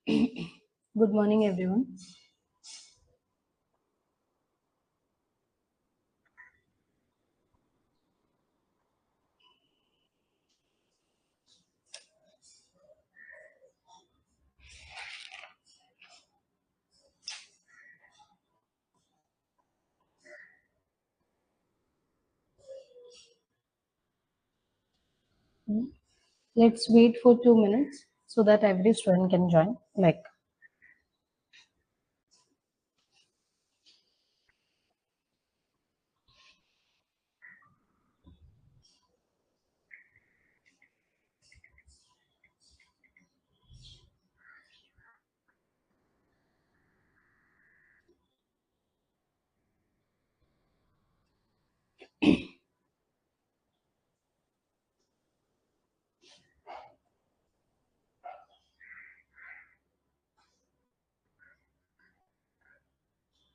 Good morning, everyone. Let's wait for 2 minutes so that every student can join.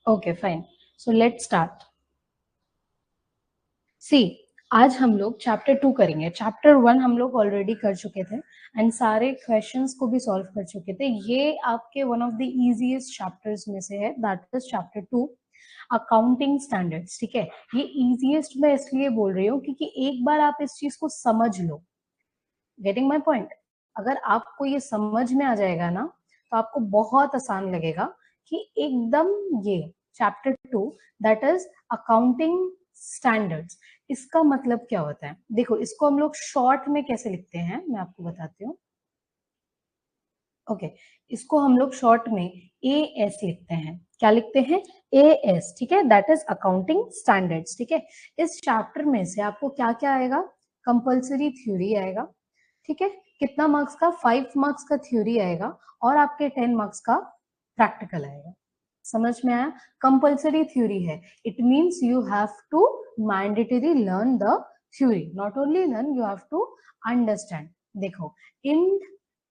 Okay, fine. So let's start. See, आज हम लोग chapter 2 करेंगे. Chapter 1 हम लोग already कर चुके थे एंड सारे क्वेश्चंस को भी सॉल्व कर चुके थे. ये आपके one of the easiest chapters में से है. That is chapter 2, accounting standards. ठीक है, ये इजीएस्ट मैं इसलिए बोल रही हूँ क्योंकि एक बार आप इस चीज को समझ लो. Getting my point? अगर आपको ये समझ में आ जाएगा ना तो आपको बहुत आसान लगेगा कि एकदम ये chapter 2 that is accounting standards, इसका मतलब क्या होता है. देखो, इसको हम लोग शॉर्ट में कैसे लिखते हैं मैं आपको बताती हूँ. ओके, इसको हम लोग शॉर्ट में AS लिखते हैं. क्या लिखते हैं? AS. ठीक है, दैट इज अकाउंटिंग स्टैंडर्ड्स. ठीक है, इस चैप्टर में से आपको क्या क्या आएगा? कंपल्सरी थ्योरी आएगा. ठीक है, कितना मार्क्स का? 5 मार्क्स का थ्योरी आएगा और आपके 10 मार्क्स का प्रैक्टिकल आएगा. समझ में आया? कंपल्सरी थ्योरी है. It means you have to mandatory learn the theory, not only learn, you have to understand. देखो, in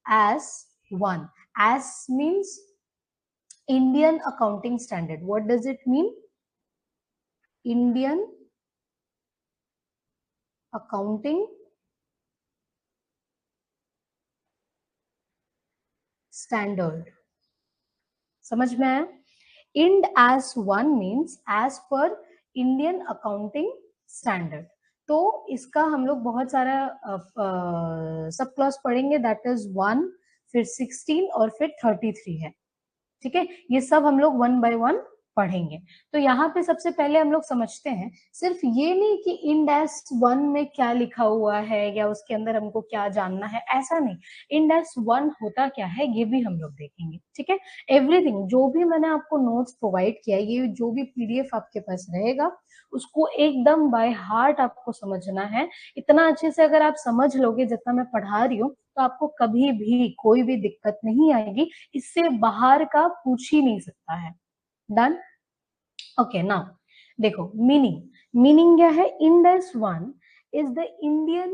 as 1, as means Indian accounting standard. What does it mean? Indian accounting standard. समझ में आया? Ind as 1 means as per Indian accounting standard. तो इसका हम लोग बहुत सारा सब क्लॉज पढ़ेंगे. दैट इज 1, फिर 16 और फिर 33 है. ठीक है, ये सब हम लोग 1 by 1 पढ़ेंगे. तो यहाँ पे सबसे पहले हम लोग समझते हैं, सिर्फ ये नहीं कि इंड एस 1 में क्या लिखा हुआ है या उसके अंदर हमको क्या जानना है, ऐसा नहीं. इंड एस 1 होता क्या है ये भी हम लोग देखेंगे. ठीक है, एवरीथिंग जो भी मैंने आपको नोट्स प्रोवाइड किया, ये जो भी PDF आपके पास रहेगा, उसको एकदम बाय हार्ट आपको समझना है. इतना अच्छे से अगर आप समझ लोगे जितना मैं पढ़ा रही हूँ, तो आपको कभी भी कोई भी दिक्कत नहीं आएगी. इससे बाहर का पूछ ही नहीं सकता है. डन? ओके, नाउ देखो, मीनिंग क्या है? Ind AS 1 is the Indian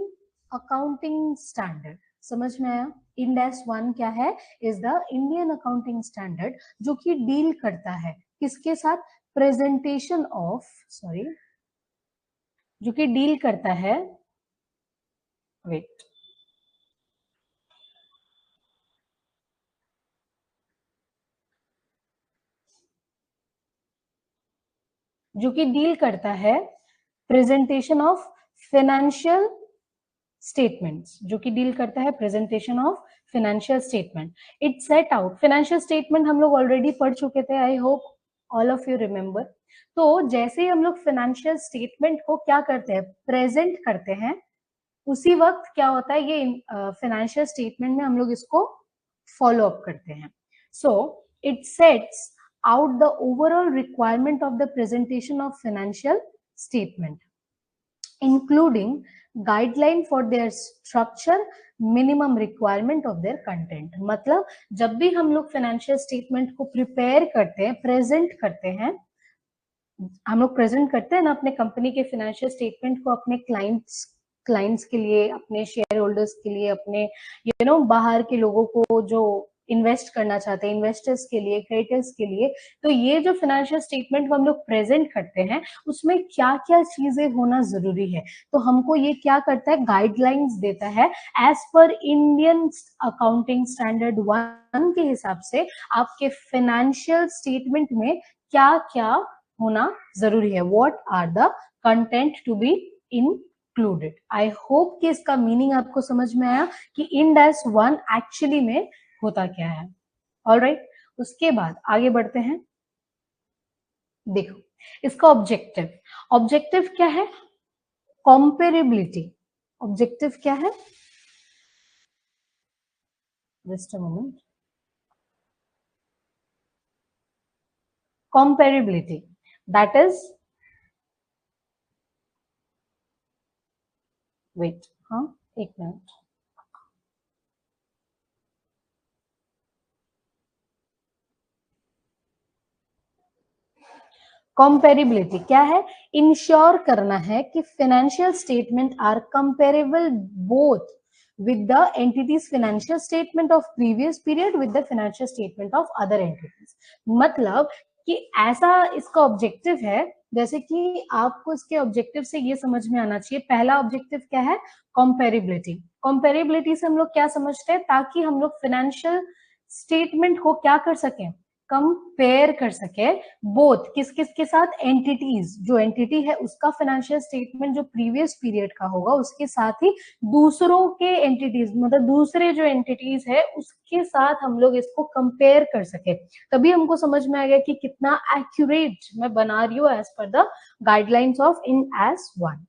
accounting standard. समझ में आया? इंड एस 1 क्या है? Is the Indian accounting standard, जो कि डील करता है किसके साथ? प्रेजेंटेशन ऑफ, सॉरी, जो कि डील करता है, वेट, जो कि डील करता है प्रेजेंटेशन ऑफ फाइनेंशियल स्टेटमेंट्स, जो कि डील करता है presentation of financial statement. It set out, financial statement हम लोग ऑलरेडी पढ़ चुके थे. I hope all of you remember. तो जैसे ही हम लोग फाइनेंशियल स्टेटमेंट को क्या करते हैं? प्रेजेंट करते हैं. उसी वक्त क्या होता है? ये फाइनेंशियल स्टेटमेंट में हम लोग इसको फॉलो अप करते हैं. So it sets out the overall requirement of the presentation of financial statement, including guideline for their structure, minimum requirement of their content. मतलब जब भी हम लोग फाइनेंशियल स्टेटमेंट को प्रिपेयर करते हैं, प्रेजेंट करते हैं, हम लोग प्रेजेंट करते हैं ना अपने कंपनी के फाइनेंशियल स्टेटमेंट को अपने क्लाइंट्स के लिए, अपने शेयर होल्डर्स के लिए, अपने बाहर के लोगों को जो इन्वेस्ट करना चाहते हैं, इन्वेस्टर्स के लिए, क्रेडिटर्स के लिए, तो ये जो फाइनेंशियल स्टेटमेंट को हम लोग प्रेजेंट करते हैं उसमें क्या क्या चीजें होना जरूरी है। तो हमको ये क्या करता है, गाइडलाइंस देता है एज पर इंडियन अकाउंटिंग स्टैंडर्ड 1 के हिसाब से आपके फाइनेंशियल स्टेटमेंट में क्या क्या होना जरूरी है, what are the content to be included. I hope कि इसका मीनिंग आपको समझ में आया कि इंड एस 1 एक्चुअली में होता क्या है। ऑलराइट, उसके बाद आगे बढ़ते हैं। देखो इसका ऑब्जेक्टिव, ऑब्जेक्टिव क्या है, कंपेरेबिलिटी। ऑब्जेक्टिव क्या है, just a moment, comparability, that is, wait, हाँ एक मिनट, कंपेरेबिलिटी क्या है, इंश्योर करना है कि financial statement are comparable both with the entities financial statement of previous period with the financial statement of other entities। मतलब कि ऐसा इसका ऑब्जेक्टिव है, जैसे कि आपको इसके ऑब्जेक्टिव से ये समझ में आना चाहिए, पहला ऑब्जेक्टिव क्या है, कंपेरेबिलिटी। कंपेरेबिलिटी से हम लोग क्या समझते हैं, ताकि हम लोग फाइनेंशियल स्टेटमेंट को क्या कर सकें, कंपेयर कर सके, बोथ किस किस के साथ, एंटिटीज, जो एंटिटी है उसका फाइनेंशियल स्टेटमेंट जो प्रीवियस पीरियड का होगा उसके साथ ही दूसरों के एंटिटीज, मतलब दूसरे जो एंटिटीज है उसके साथ हम लोग इसको कंपेयर कर सके। तभी हमको समझ में आ गया कि कितना एक्यूरेट मैं बना रही हूँ as per the guidelines of Ind AS 1।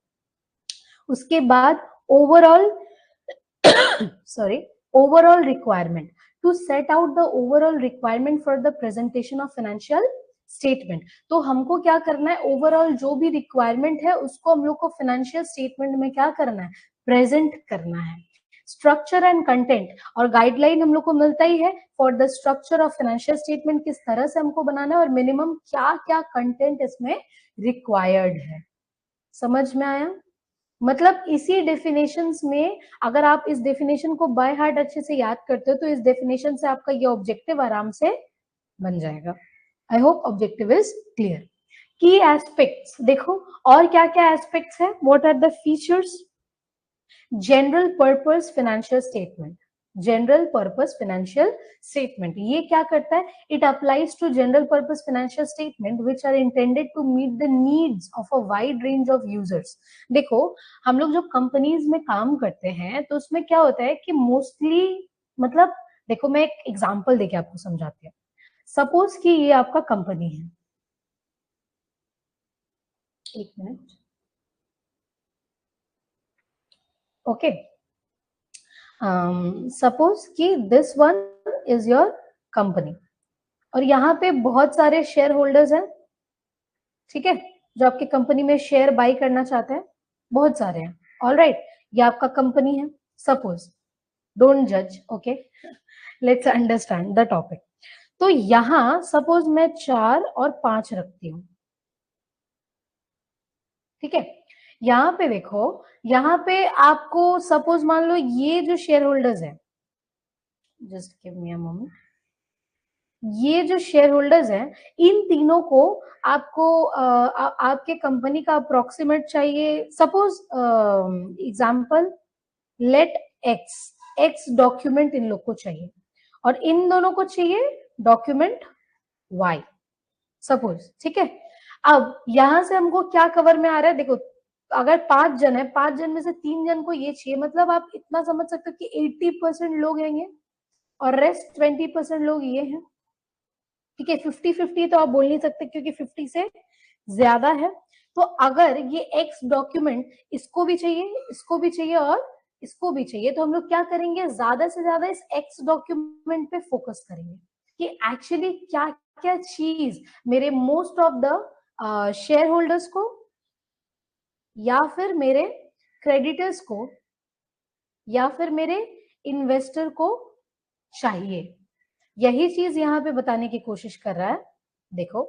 उसके बाद overall sorry, overall requirement, to set out the overall requirement for the presentation of financial statement। तो हमको क्या करना है, ओवरऑल जो भी रिक्वायरमेंट है उसको हम लोग को फाइनेंशियल स्टेटमेंट में क्या करना है, प्रेजेंट करना है। स्ट्रक्चर एंड कंटेंट और गाइडलाइन हम लोग को मिलता ही है for the structure of financial statement, किस तरह से हमको बनाना है और मिनिमम क्या क्या कंटेंट इसमें रिक्वायर्ड है। समझ में आया, मतलब इसी डेफिनेशंस में अगर आप इस डेफिनेशन को बाय हार्ट अच्छे से याद करते हो तो इस डेफिनेशन से आपका ये ऑब्जेक्टिव आराम से बन जाएगा। I hope objective is clear. Key aspects देखो, और क्या क्या एस्पेक्ट्स है, what are the features, general purpose financial statement, general purpose financial statement ये क्या करता है, it applies to general purpose financial statement which are intended to meet the needs of a wide range of users. देखो हम लोग जो companies में काम करते हैं तो उसमें क्या होता है कि मोस्टली, मतलब देखो मैं एक एग्जांपल देके आपको समझाती हूँ। सपोज कि ये आपका कंपनी है, एक मिनट, ओके, सपोज कि this one is your company और यहाँ पे बहुत सारे शेयर होल्डर्स हैं, ठीक है, जो आपके कंपनी में शेयर बाई करना चाहते हैं, बहुत सारे हैं। ऑलराइट, ये आपका कंपनी है, सपोज, डोंट जज, okay, let's understand the topic. तो यहाँ सपोज मैं 4 और 5 रखती हूँ, ठीक है, यहाँ पे देखो, यहाँ पे आपको सपोज मान लो ये जो शेयर होल्डर्स है, just give me a moment, ये जो शेयर होल्डर्स हैं इन तीनों को आपको आपके कंपनी का अप्रोक्सीमेट चाहिए। Suppose example, let X, X document इन लोग को चाहिए और इन दोनों को चाहिए डॉक्यूमेंट वाई, सपोज, ठीक है। अब यहां से हमको क्या कवर में आ रहा है, देखो अगर 5 जन है, 5 जन में से 3 जन को ये चाहिए, मतलब आप इतना समझ सकते हो कि 80% लोग हैं ये और रेस्ट 20% लोग ये हैं, ठीक है। 50-50 तो आप बोल नहीं सकते क्योंकि 50 से ज्यादा है। तो अगर ये एक्स डॉक्यूमेंट इसको भी चाहिए, इसको भी चाहिए और इसको भी चाहिए, तो हम लोग क्या करेंगे, ज्यादा से ज्यादा इस एक्स डॉक्यूमेंट पे फोकस करेंगे कि एक्चुअली क्या क्या चीज मेरे most of the share holders को या फिर मेरे क्रेडिटर्स को या फिर मेरे इन्वेस्टर को चाहिए। यही चीज यहाँ पे बताने की कोशिश कर रहा है। देखो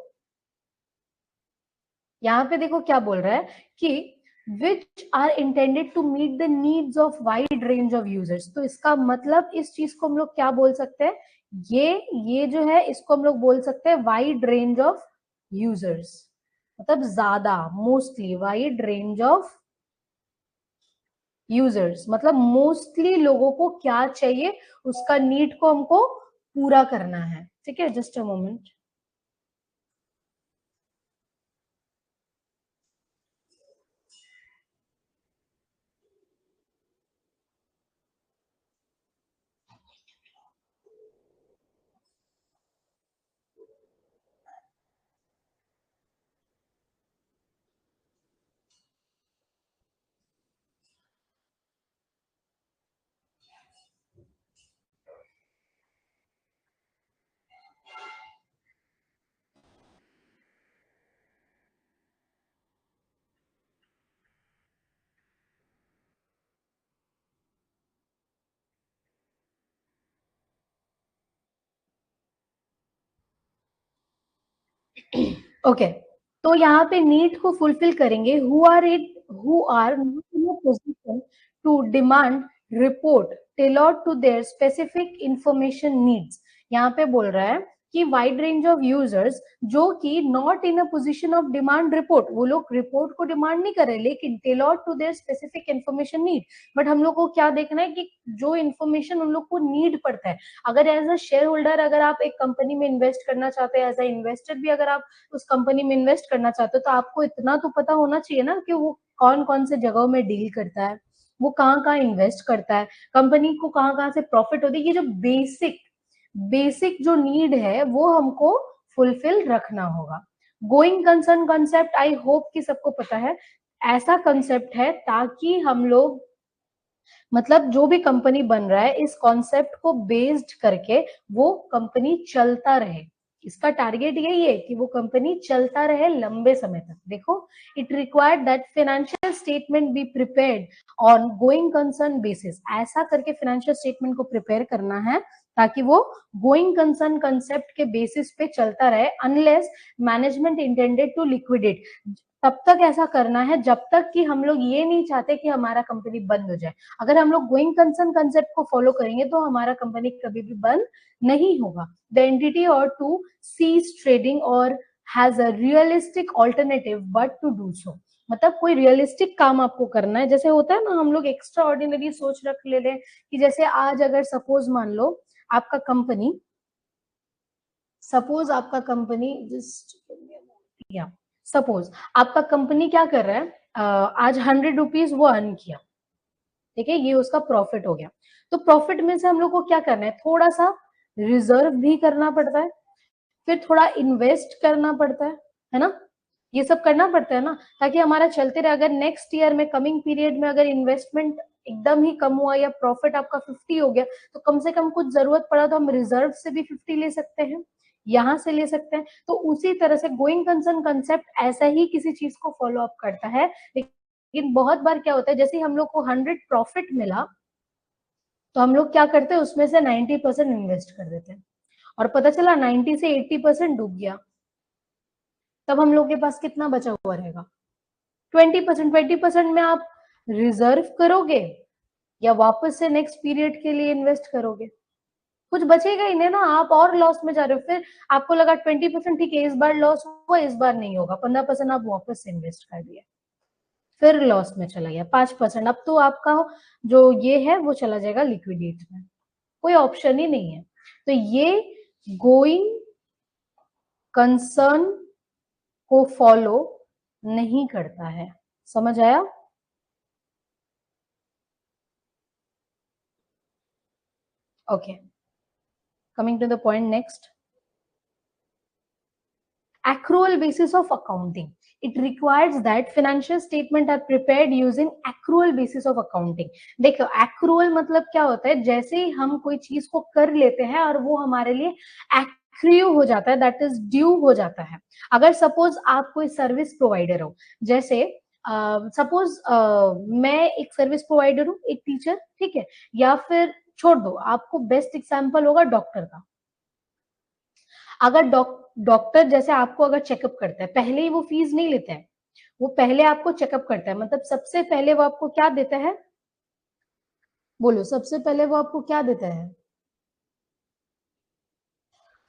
यहाँ पे देखो क्या बोल रहा है कि which are intended to meet the needs of wide range of users। तो इसका मतलब इस चीज को हम लोग क्या बोल सकते हैं ये जो है इसको हम लोग बोल सकते हैं वाइड रेंज ऑफ यूजर्स, मतलब ज्यादा, mostly wide range of users, मतलब मोस्टली लोगों को क्या चाहिए, उसका नीड को हमको पूरा करना है। ठीक है, जस्ट अ मोमेंट। ओके, तो यहाँ पे नीड को फुलफिल करेंगे who are not in a position to demand report tailored to their specific information needs. यहाँ पे बोल रहा है कि वाइड रेंज ऑफ यूजर्स जो कि not in a position of demand report, वो लोग रिपोर्ट को डिमांड नहीं कर रहे लेकिन tailored to their specific information need. But हम लोग को क्या देखना है कि जो इन्फॉर्मेशन उन लोग को नीड पड़ता है। अगर एज अ शेयर होल्डर अगर आप एक कंपनी में इन्वेस्ट करना चाहते हैं, एज अ इन्वेस्टर भी अगर आप उस कंपनी में इन्वेस्ट करना चाहते हो, तो आपको इतना तो पता होना चाहिए ना कि वो कौन कौन से जगहों में डील करता है, वो कहाँ कहाँ इन्वेस्ट करता है, कंपनी को कहाँ कहाँ से प्रॉफिट होती है। ये जो बेसिक बेसिक जो नीड है वो हमको फुलफिल रखना होगा। गोइंग कंसर्न कंसेप्ट आई होप कि सबको पता है, ऐसा कंसेप्ट है ताकि हम लोग, मतलब जो भी कंपनी बन रहा है इस कॉन्सेप्ट को बेस्ड करके वो कंपनी चलता रहे। इसका टारगेट यही है कि वो कंपनी चलता रहे लंबे समय तक। देखो, it required that financial statement be prepared on going concern basis. ऐसा करके फाइनेंशियल स्टेटमेंट को प्रिपेयर करना है ताकि वो गोइंग कंसर्न कंसेप्ट के बेसिस पे चलता रहे, unless management intended to liquidate. तब तक ऐसा करना है जब तक कि हम लोग ये नहीं चाहते कि हमारा कंपनी बंद हो जाए। अगर हम लोग गोइंग कंसर्न कंसेप्ट को फॉलो करेंगे तो हमारा कंपनी कभी भी बंद नहीं होगा। The entity or to cease trading or has a realistic alternative but to do so. मतलब कोई रियलिस्टिक काम आपको करना है। जैसे होता है ना, हम लोग एक्स्ट्रा ऑर्डिनरी सोच रख ले रहे हैं कि जैसे आज अगर सपोज मान लो आपका कंपनी, सपोज आपका कंपनी जस्ट या सपोज आपका कंपनी क्या कर रहा है, आज 100 रुपीज वो अर्न किया, ठीक है, ये उसका प्रॉफिट हो गया। तो प्रॉफिट में से हम लोग को क्या करना है, थोड़ा सा रिजर्व भी करना पड़ता है, फिर थोड़ा इन्वेस्ट करना पड़ता है ना, ये सब करना पड़ता है ना, ताकि हमारा चलते रहे। अगर नेक्स्ट ईयर में, कमिंग पीरियड में अगर इन्वेस्टमेंट एकदम ही कम हुआ या प्रॉफिट आपका 50 हो गया, तो कम से कम कुछ जरूरत पड़ा तो हम रिजर्व से भी 50 ले सकते हैं, यहां से ले सकते हैं। तो उसी तरह से गोइंग कंसर्न कंसेप्ट ऐसा ही किसी चीज को फॉलो अप करता है। लेकिन बहुत बार क्या होता है, जैसे हम लोग को 100 प्रॉफिट मिला तो हम लोग क्या करते हैं, उसमें से 90% इन्वेस्ट कर देते हैं, और पता चला 90 से 80% डूब गया। तब हम लोग के पास कितना बचा हुआ रहेगा, 20%। 20% में आप रिजर्व करोगे या वापस से नेक्स्ट पीरियड के लिए इन्वेस्ट करोगे, कुछ बचेगा ही नहीं ना, आप और लॉस में जा रहे हो। फिर आपको लगा 20% ठीक है, इस बार लॉस हुआ, इस बार नहीं होगा, 15% आप वापस से इन्वेस्ट कर दिए, फिर लॉस में चला गया 5%। अब तो आपका जो ये है वो चला जाएगा लिक्विडेट में, कोई ऑप्शन ही नहीं है। तो ये गोइंग कंसर्न को फॉलो नहीं करता है। समझ आया? Okay, coming to the point next, accrual basis of accounting. It requires that financial statement are prepared using accrual basis of accounting. देखो, accrual मतलब क्या होता है, जैसे ही हम कोई चीज को कर लेते हैं और वो हमारे लिए एक्रियो हो जाता है, दैट इज ड्यू हो जाता है। अगर सपोज आप कोई सर्विस प्रोवाइडर हो, जैसे सपोज मैं एक सर्विस प्रोवाइडर हूँ, एक टीचर, ठीक है, या फिर छोड़ दो, आपको बेस्ट एग्जांपल होगा डॉक्टर का। अगर डॉक्टर जैसे आपको अगर चेकअप करता है, पहले ही वो फीस नहीं लेता है, वो पहले आपको चेकअप करता है, मतलब सबसे पहले वो आपको क्या देता है, बोलो, सबसे पहले वो आपको क्या देता है,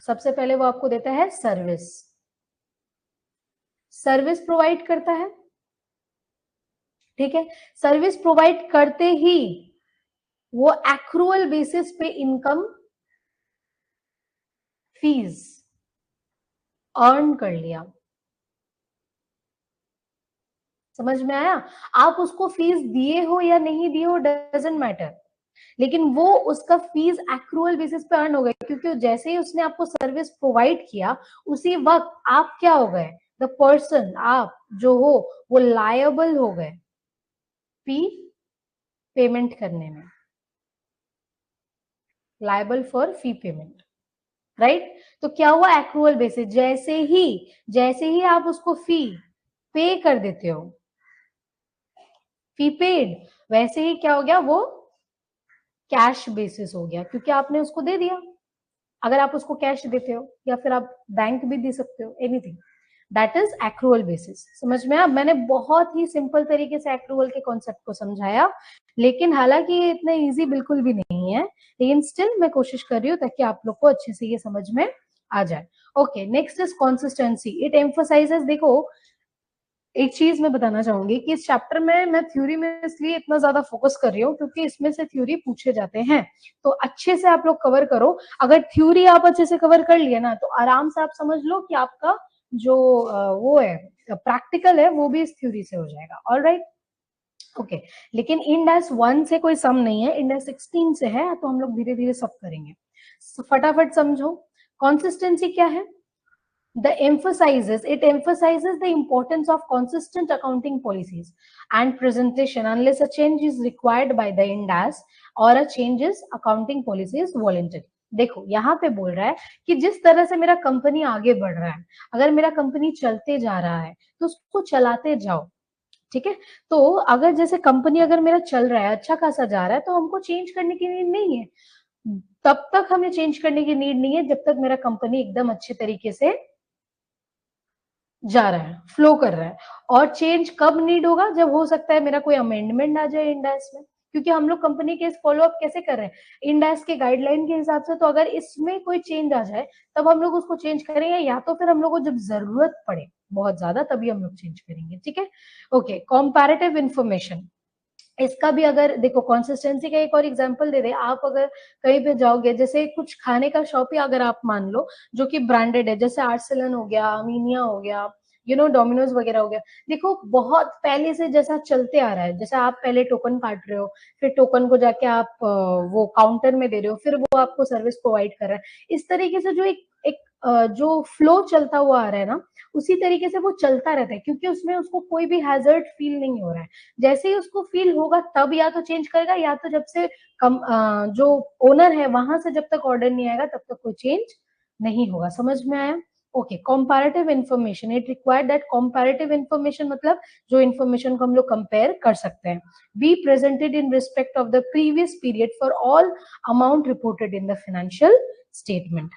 सबसे पहले वो आपको देता है सर्विस, सर्विस प्रोवाइड करता है, ठीक है। सर्विस प्रोवाइड करते ही वो एक्रूअल बेसिस पे इनकम फीस अर्न कर लिया। समझ में आया? आप उसको फीस दिए हो या नहीं दिए हो डजंट मैटर, लेकिन वो उसका फीस एक्रूअल बेसिस पे अर्न हो गया, क्योंकि जैसे ही उसने आपको सर्विस प्रोवाइड किया उसी वक्त आप क्या हो गए, द पर्सन, आप जो हो वो लायबल हो गए फी पेमेंट करने में, liable for fee payment, right. तो क्या हुआ, एक्रूअल बेसिस, जैसे ही आप उसको फी पे कर देते हो, फी पेड, वैसे ही क्या हो गया, वो कैश बेसिस हो गया, क्योंकि आपने उसको दे दिया। अगर आप उसको कैश देते हो या फिर आप बैंक भी दे सकते हो, anything, that is accrual basis. समझ में आया? मैंने बहुत ही सिंपल तरीके से एक्रूअल के कॉन्सेप्ट को समझाया, लेकिन हालांकि ये इतना इजी बिल्कुल भी नहीं है, लेकिन स्टिल मैं कोशिश कर रही हूँ ताकि आप लोग को अच्छे से ये समझ में आ जाए। Okay, next is consistency. It emphasises, देखो एक चीज मैं बताना चाहूंगी कि इस चैप्टर में मैं थ्योरी में इसलिए इतना ज्यादा फोकस कर रही हूँ क्योंकि इसमें से थ्योरी पूछे जाते हैं, तो अच्छे से आप लोग कवर करो। अगर थ्योरी आप अच्छे से कवर कर लिए ना, तो आराम से आप समझ लो कि आपका जो वो है प्रैक्टिकल है वो भी इस थ्योरी से हो जाएगा। Alright, okay. लेकिन इंडेक्स 1 से कोई सम नहीं है, इंडेक्स 16 से है, तो हम लोग धीरे धीरे सब करेंगे। फटाफट समझो, कंसिस्टेंसी क्या है। It emphasizes the importance of consistent accounting policies and presentation unless a change is required by the IND-AS or a change is accounting policy is voluntary. देखो यहाँ पे बोल रहा है कि जिस तरह से मेरा कंपनी आगे बढ़ रहा है, अगर मेरा कंपनी चलते जा रहा है तो उसको चलाते जाओ, ठीक है। तो अगर जैसे कंपनी अगर मेरा चल रहा है, अच्छा खासा जा रहा है, तो हमको चेंज करने की नीड नहीं है। तब तक हमें चेंज करने की नीड नहीं है जब तक मेरा कंपनी एकदम अच्छे तरीके से जा रहा है, फ्लो कर रहा है। और चेंज कब नीड होगा, जब हो सकता है मेरा कोई अमेंडमेंट आ जाए इंडास में, क्योंकि हम लोग कंपनी के फॉलो अप कैसे कर रहे हैं, इंडास के गाइडलाइन के हिसाब से। तो अगर इसमें कोई चेंज आ जाए तब हम लोग उसको चेंज करेंगे, या तो फिर हम लोग को जब जरूरत पड़े बहुत ज्यादा तभी हम लोग चेंज करेंगे, ठीक है। ओके, कंपैरेटिव इंफॉर्मेशन, इसका भी अगर देखो कंसिस्टेंसी का एक और एग्जांपल दे दे, आप अगर कहीं पे जाओगे, जैसे कुछ खाने का शॉप ही अगर आप मान लो जो कि ब्रांडेड है, जैसे आर्सेलन हो गया, अमीनिया हो गया, डोमिनोज वगैरह हो गया, देखो बहुत पहले से जैसा चलते आ रहा है, जैसे आप पहले टोकन काट रहे हो, फिर टोकन को जाके आप वो काउंटर में दे रहे हो, फिर वो आपको सर्विस प्रोवाइड कर रहा है। इस तरीके से जो एक जो फ्लो चलता हुआ आ रहा है ना, उसी तरीके से वो चलता रहता है, क्योंकि उसमें उसको कोई भी हैजर्ड फील नहीं हो रहा है। जैसे ही उसको फील होगा तब या तो चेंज करेगा, या तो जब से जो ओनर है वहां से जब तक ऑर्डर नहीं आएगा तब तक कोई चेंज नहीं होगा। समझ में आया? Okay, comparative information, it required that comparative information मतलब जो इंफॉर्मेशन को हम लोग कंपेयर कर सकते हैं, be presented in respect of the previous period for all amount reported in the financial statement.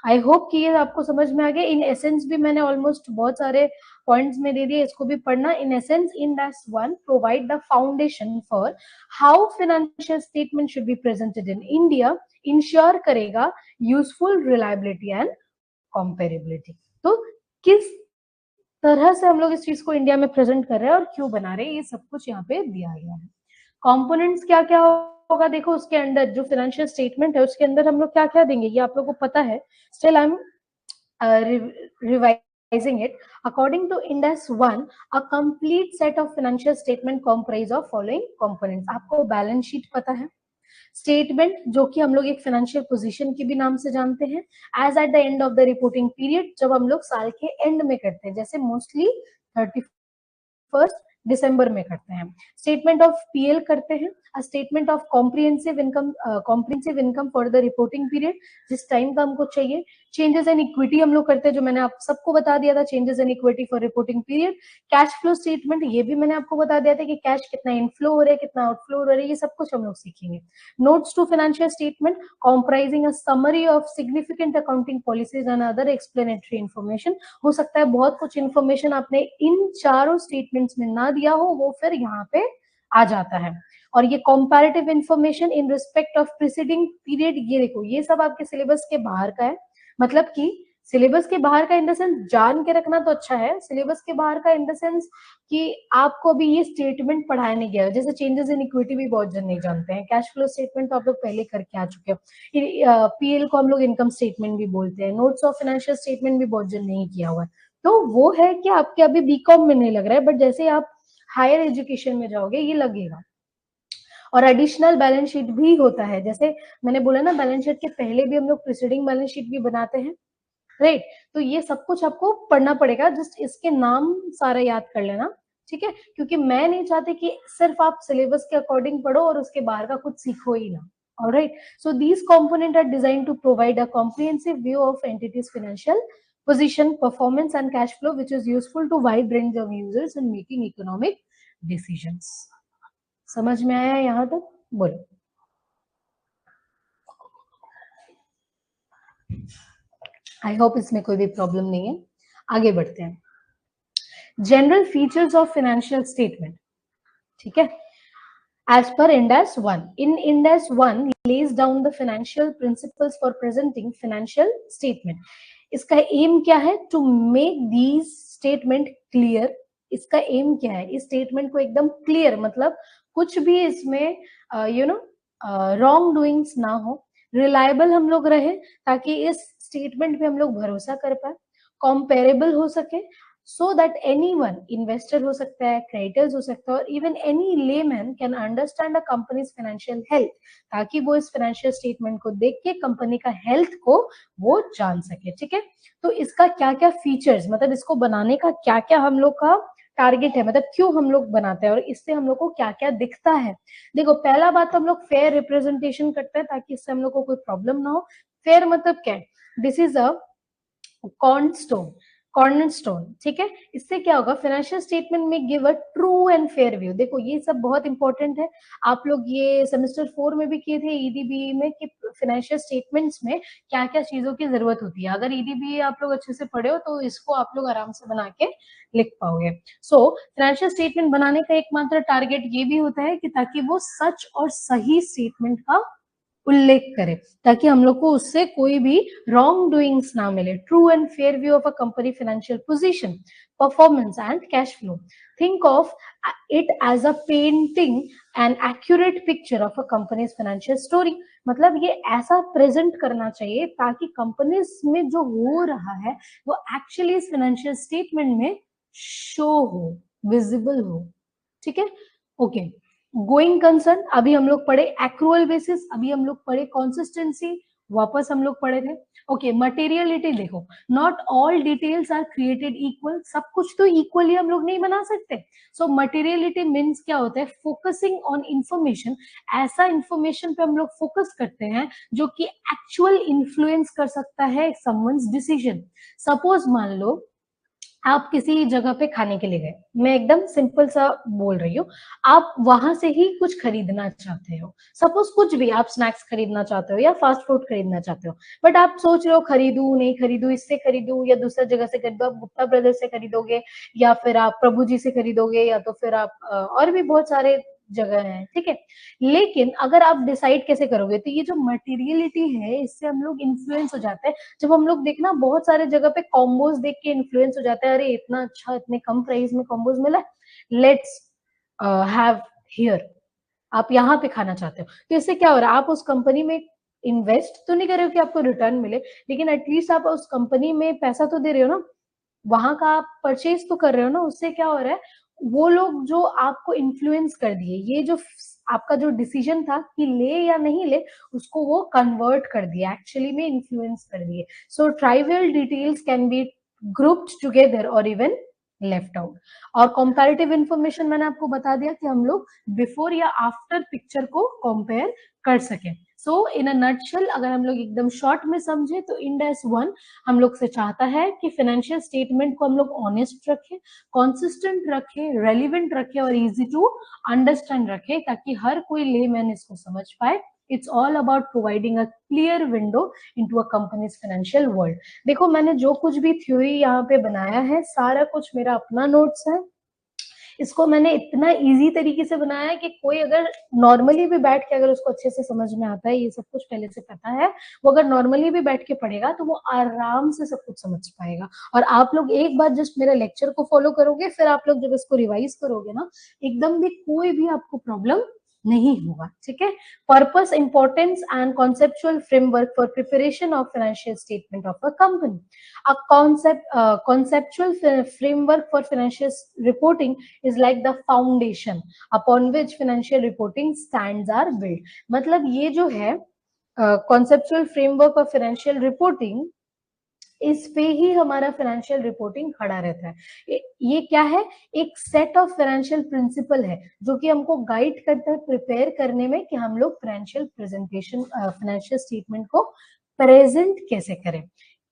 I hope कि ये आपको समझ में आ गया। इन एसेंस भी मैंने ऑलमोस्ट बहुत सारे पॉइंट्स में दे दिए, इसको भी पढ़ना। In essence index 1 provide the foundation for how financial statement should be presented in India, ensure करेगा यूजफुल रिलायबिलिटी एंड कंपेरेबिलिटी। तो किस तरह से हम लोग इस चीज को इंडिया में प्रेजेंट कर रहे हैं और क्यों बना रहे हैं, ये सब कुछ यहाँ पे दिया गया है। कंपोनेंट्स क्या क्या होगा, देखो उसके अंदर जो फाइनेंशियल स्टेटमेंट है उसके अंदर हम लोग क्या क्या देंगे ये आप लोगों को पता है, still I am revising it. According to Index 1, a complete set of financial statement comprise of following components. आपको बैलेंस शीट पता है, स्टेटमेंट जो कि हम लोग एक फाइनेंशियल पोजीशन के भी नाम से जानते हैं, as at the end of the reporting period, जब हम लोग साल के एंड में करते हैं, जैसे मोस्टली 31 दिसंबर में करते हैं। स्टेटमेंट ऑफ पीएल करते हैं, statement of comprehensive income for the reporting period, जिस टाइम का हमको चाहिए। चेंजेस इन इक्विटी हम लोग करते हैं, जो मैंने आप सबको बता दिया था, changes in equity for reporting period. Cash flow statement, ये भी मैंने आपको बता दिया था कि कैश कितना इनफ्लो हो रहा है, कितना आउटफ्लो हो रहा है, ये सब कुछ हम लोग सीखेंगे। Notes to financial statement comprising a summary of significant accounting policies and other explanatory information. हो सकता है बहुत कुछ इन्फॉर्मेशन आपने इन चारों स्टेटमेंट्स में ना दिया हो, वो फिर यहाँ पे आ जाता है। और ये comparative information in respect of preceding period, ये देखो ये सब आपके सिलेबस के बाहर का है, मतलब कि सिलेबस के बाहर का इन द सेंस जान के रखना तो अच्छा है, सिलेबस के बाहर का इन द सेंस कि आपको अभी ये स्टेटमेंट पढ़ाया नहीं गया है, जैसे चेंजेस इन इक्विटी भी बहुत जन नहीं जानते हैं, कैश फ्लो स्टेटमेंट तो आप लोग पहले करके आ चुके हो, पीएल को हम लोग इनकम स्टेटमेंट भी बोलते हैं, नोट्स ऑफ फाइनेंशियल स्टेटमेंट भी बहुत जन नहीं किया हुआ है, तो वो है कि आपके अभी बीकॉम में नहीं लग रहा है, बट जैसे आप हायर एजुकेशन में जाओगे ये लगेगा। और एडिशनल बैलेंस शीट भी होता है, जैसे मैंने बोला ना बैलेंस शीट के पहले भी हम लोग प्रीसीडिंग बैलेंस शीट भी बनाते हैं, राइट। तो ये सब कुछ आपको पढ़ना पड़ेगा, जस्ट इसके नाम सारा याद कर लेना, ठीक है, क्योंकि मैं नहीं चाहती कि सिर्फ आप सिलेबस के अकॉर्डिंग पढ़ो और उसके बाहर का कुछ सीखो ही ना। Alright, so these components are designed to provide a comprehensive view of entity's financial position, performance and cash flow, which is useful to wide range of users in making economic decisions. समझ में आया यहाँ तक? बोलो। I hope इसमें कोई भी problem नहीं है, आगे बढ़ते हैं। General features of financial statement, ठीक है, as per Ind-AS 1. In Ind-AS 1 lays down the financial principles for presenting financial statement. इसका एम क्या है? To make these statement clear. इसका एम क्या है? इस स्टेटमेंट को एकदम क्लियर, मतलब कुछ भी इसमें रॉन्ग डूइंग्स ना हो, रिलायबल हम लोग रहे ताकि इस स्टेटमेंट पे हम लोग भरोसा कर पाए, कॉम्पेरेबल हो सके, so that anyone, investor हो सकता है, creditors हो सकता है, और even any layman can understand a company's financial health, ताकि वो इस financial statement को देख के कंपनी का health को वो जान सके, ठीक है। तो इसका क्या क्या फीचर्स, मतलब इसको बनाने का क्या क्या हम लोग का टारगेट है, मतलब क्यों हम लोग बनाते हैं और इससे हम लोग को क्या क्या दिखता है। देखो, पहला बात तो हम लोग फेयर रिप्रेजेंटेशन करते हैं ताकि इससे हम लोग को कोई प्रॉब्लम ना हो। फेयर मतलब क्या है? दिस इज अ कॉर्नरस्टोन, ठीक है। इससे क्या होगा? फाइनेंशियल स्टेटमेंट में give a true and fair view. देखो ये सब बहुत इंपॉर्टेंट है, आप लोग ये सेमेस्टर 4 में भी किए थे ईडीबी में कि फाइनेंशियल स्टेटमेंट्स में क्या क्या चीजों की जरूरत होती है। अगर ईडीबी आप लोग अच्छे से पढ़े हो तो इसको आप लोग आराम से बना के लिख पाओगे। सो फाइनेंशियल स्टेटमेंट बनाने का एकमात्र टारगेट ये भी होता है कि ताकि वो सच और सही स्टेटमेंट का उल्लेख करे, ताकि हम लोग को उससे कोई भी रॉन्ग डूइंग्स ना मिले। True and fair view of a company financial position, performance and cash flow. Think of it as a painting an accurate picture of a company's financial story. मतलब ये ऐसा प्रेजेंट करना चाहिए ताकि कंपनीज में जो हो रहा है वो एक्चुअली इस फाइनेंशियल स्टेटमेंट में शो हो, विजिबल हो, ठीक है। ओके, गोइंग कंसर्न अभी हम लोग पढ़े, एक्रूअल बेसिस अभी हम लोग पढ़े, कंसिस्टेंसी वापस हम लोग पढ़े थे। ओके, मटेरियलिटी देखो, not all details are created equal, सब कुछ तो इक्वली हम लोग नहीं बना सकते। सो मटेरियलिटी मीन्स क्या होता है? फोकसिंग ऑन इंफॉर्मेशन, ऐसा इंफॉर्मेशन पे हम लोग फोकस करते हैं जो कि एक्चुअल इन्फ्लुएंस कर सकता है समवन्स डिसीजन। सपोज मान लो आप किसी जगह पे खाने के लिए गए, मैं एकदम सिंपल सा बोल रही हूँ, आप वहां से ही कुछ खरीदना चाहते हो, सपोज कुछ भी, आप स्नैक्स खरीदना चाहते हो या फास्ट फूड खरीदना चाहते हो, बट आप सोच रहे हो खरीदू नहीं खरीदू, इससे खरीदू या दूसरा जगह से खरीदो, आप गुप्ता ब्रदर्स से खरीदोगे या फिर आप प्रभु जी से खरीदोगे या तो फिर आप और भी बहुत सारे जगह है, ठीक है। लेकिन अगर आप डिसाइड कैसे करोगे? तो ये जो मटेरियलिटी है इससे हम लोग इन्फ्लुएंस हो जाते हैं। जब हम लोग देखना बहुत सारे जगह पे कॉम्बोज देख के इन्फ्लुएंस हो जाता है, अरे इतना अच्छा इतने कम प्राइस में कॉम्बोज मिला, लेट्स हैव हियर, आप यहाँ पे खाना चाहते हो। तो इससे क्या हो रहा है? आप उस कंपनी में इन्वेस्ट तो नहीं कर रहे हो कि आपको रिटर्न मिले, लेकिन एटलीस्ट आप उस कंपनी में पैसा तो दे रहे हो ना, वहां का आप परचेज तो कर रहे हो ना। उससे क्या हो रहा है? वो लोग जो आपको इन्फ्लुएंस कर दिए, ये जो आपका जो डिसीजन था कि ले या नहीं ले, उसको वो कन्वर्ट कर दिया, एक्चुअली में इन्फ्लुएंस कर दिए। So trivial details can be grouped together और इवन लेफ्ट आउट। और कंपैरेटिव इंफॉर्मेशन मैंने आपको बता दिया कि हम लोग बिफोर या आफ्टर पिक्चर को कंपेयर कर सकें। सो इन अ नटशेल अगर हम लोग एकदम शॉर्ट में समझे तो इंड-AS 1 हम लोग से चाहता है कि फाइनेंशियल स्टेटमेंट को हम लोग ऑनेस्ट रखें, कंसिस्टेंट रखें, रेलिवेंट रखें और इजी टू अंडरस्टैंड रखें ताकि हर कोई लेमैन इसको समझ पाए। It's all about providing a clear window into a company's financial world. देखो मैंने जो कुछ भी थ्योरी यहाँ पे बनाया है सारा कुछ मेरा अपना नोट्स है, इसको मैंने इतना इजी तरीके से बनाया है कि कोई अगर नॉर्मली भी बैठ के अगर उसको अच्छे से समझ में आता है, ये सब कुछ पहले से पता है, वो अगर नॉर्मली भी बैठ के पढ़ेगा तो वो आराम से सब कुछ समझ पाएगा। और आप लोग एक बार जस्ट मेरे लेक्चर को फॉलो करोगे, फिर आप लोग जब इसको रिवाइज करोगे ना, एकदम भी कोई भी आपको प्रॉब्लम नहीं होगा। ठीक है, purpose, importance and conceptual framework for preparation of financial statement of a company. A conceptual framework for financial reporting is like the foundation upon which financial reporting stands are built। मतलब ये जो है conceptual framework of financial reporting, इस पे ही हमारा financial reporting खड़ा रहता है। ये क्या है, एक सेट ऑफ फाइनेंशियल प्रिंसिपल है जो कि हमको गाइड करता है प्रिपेयर करने में कि हम लोग फाइनेंशियल प्रेजेंटेशन, फाइनेंशियल स्टेटमेंट को प्रेजेंट कैसे करें।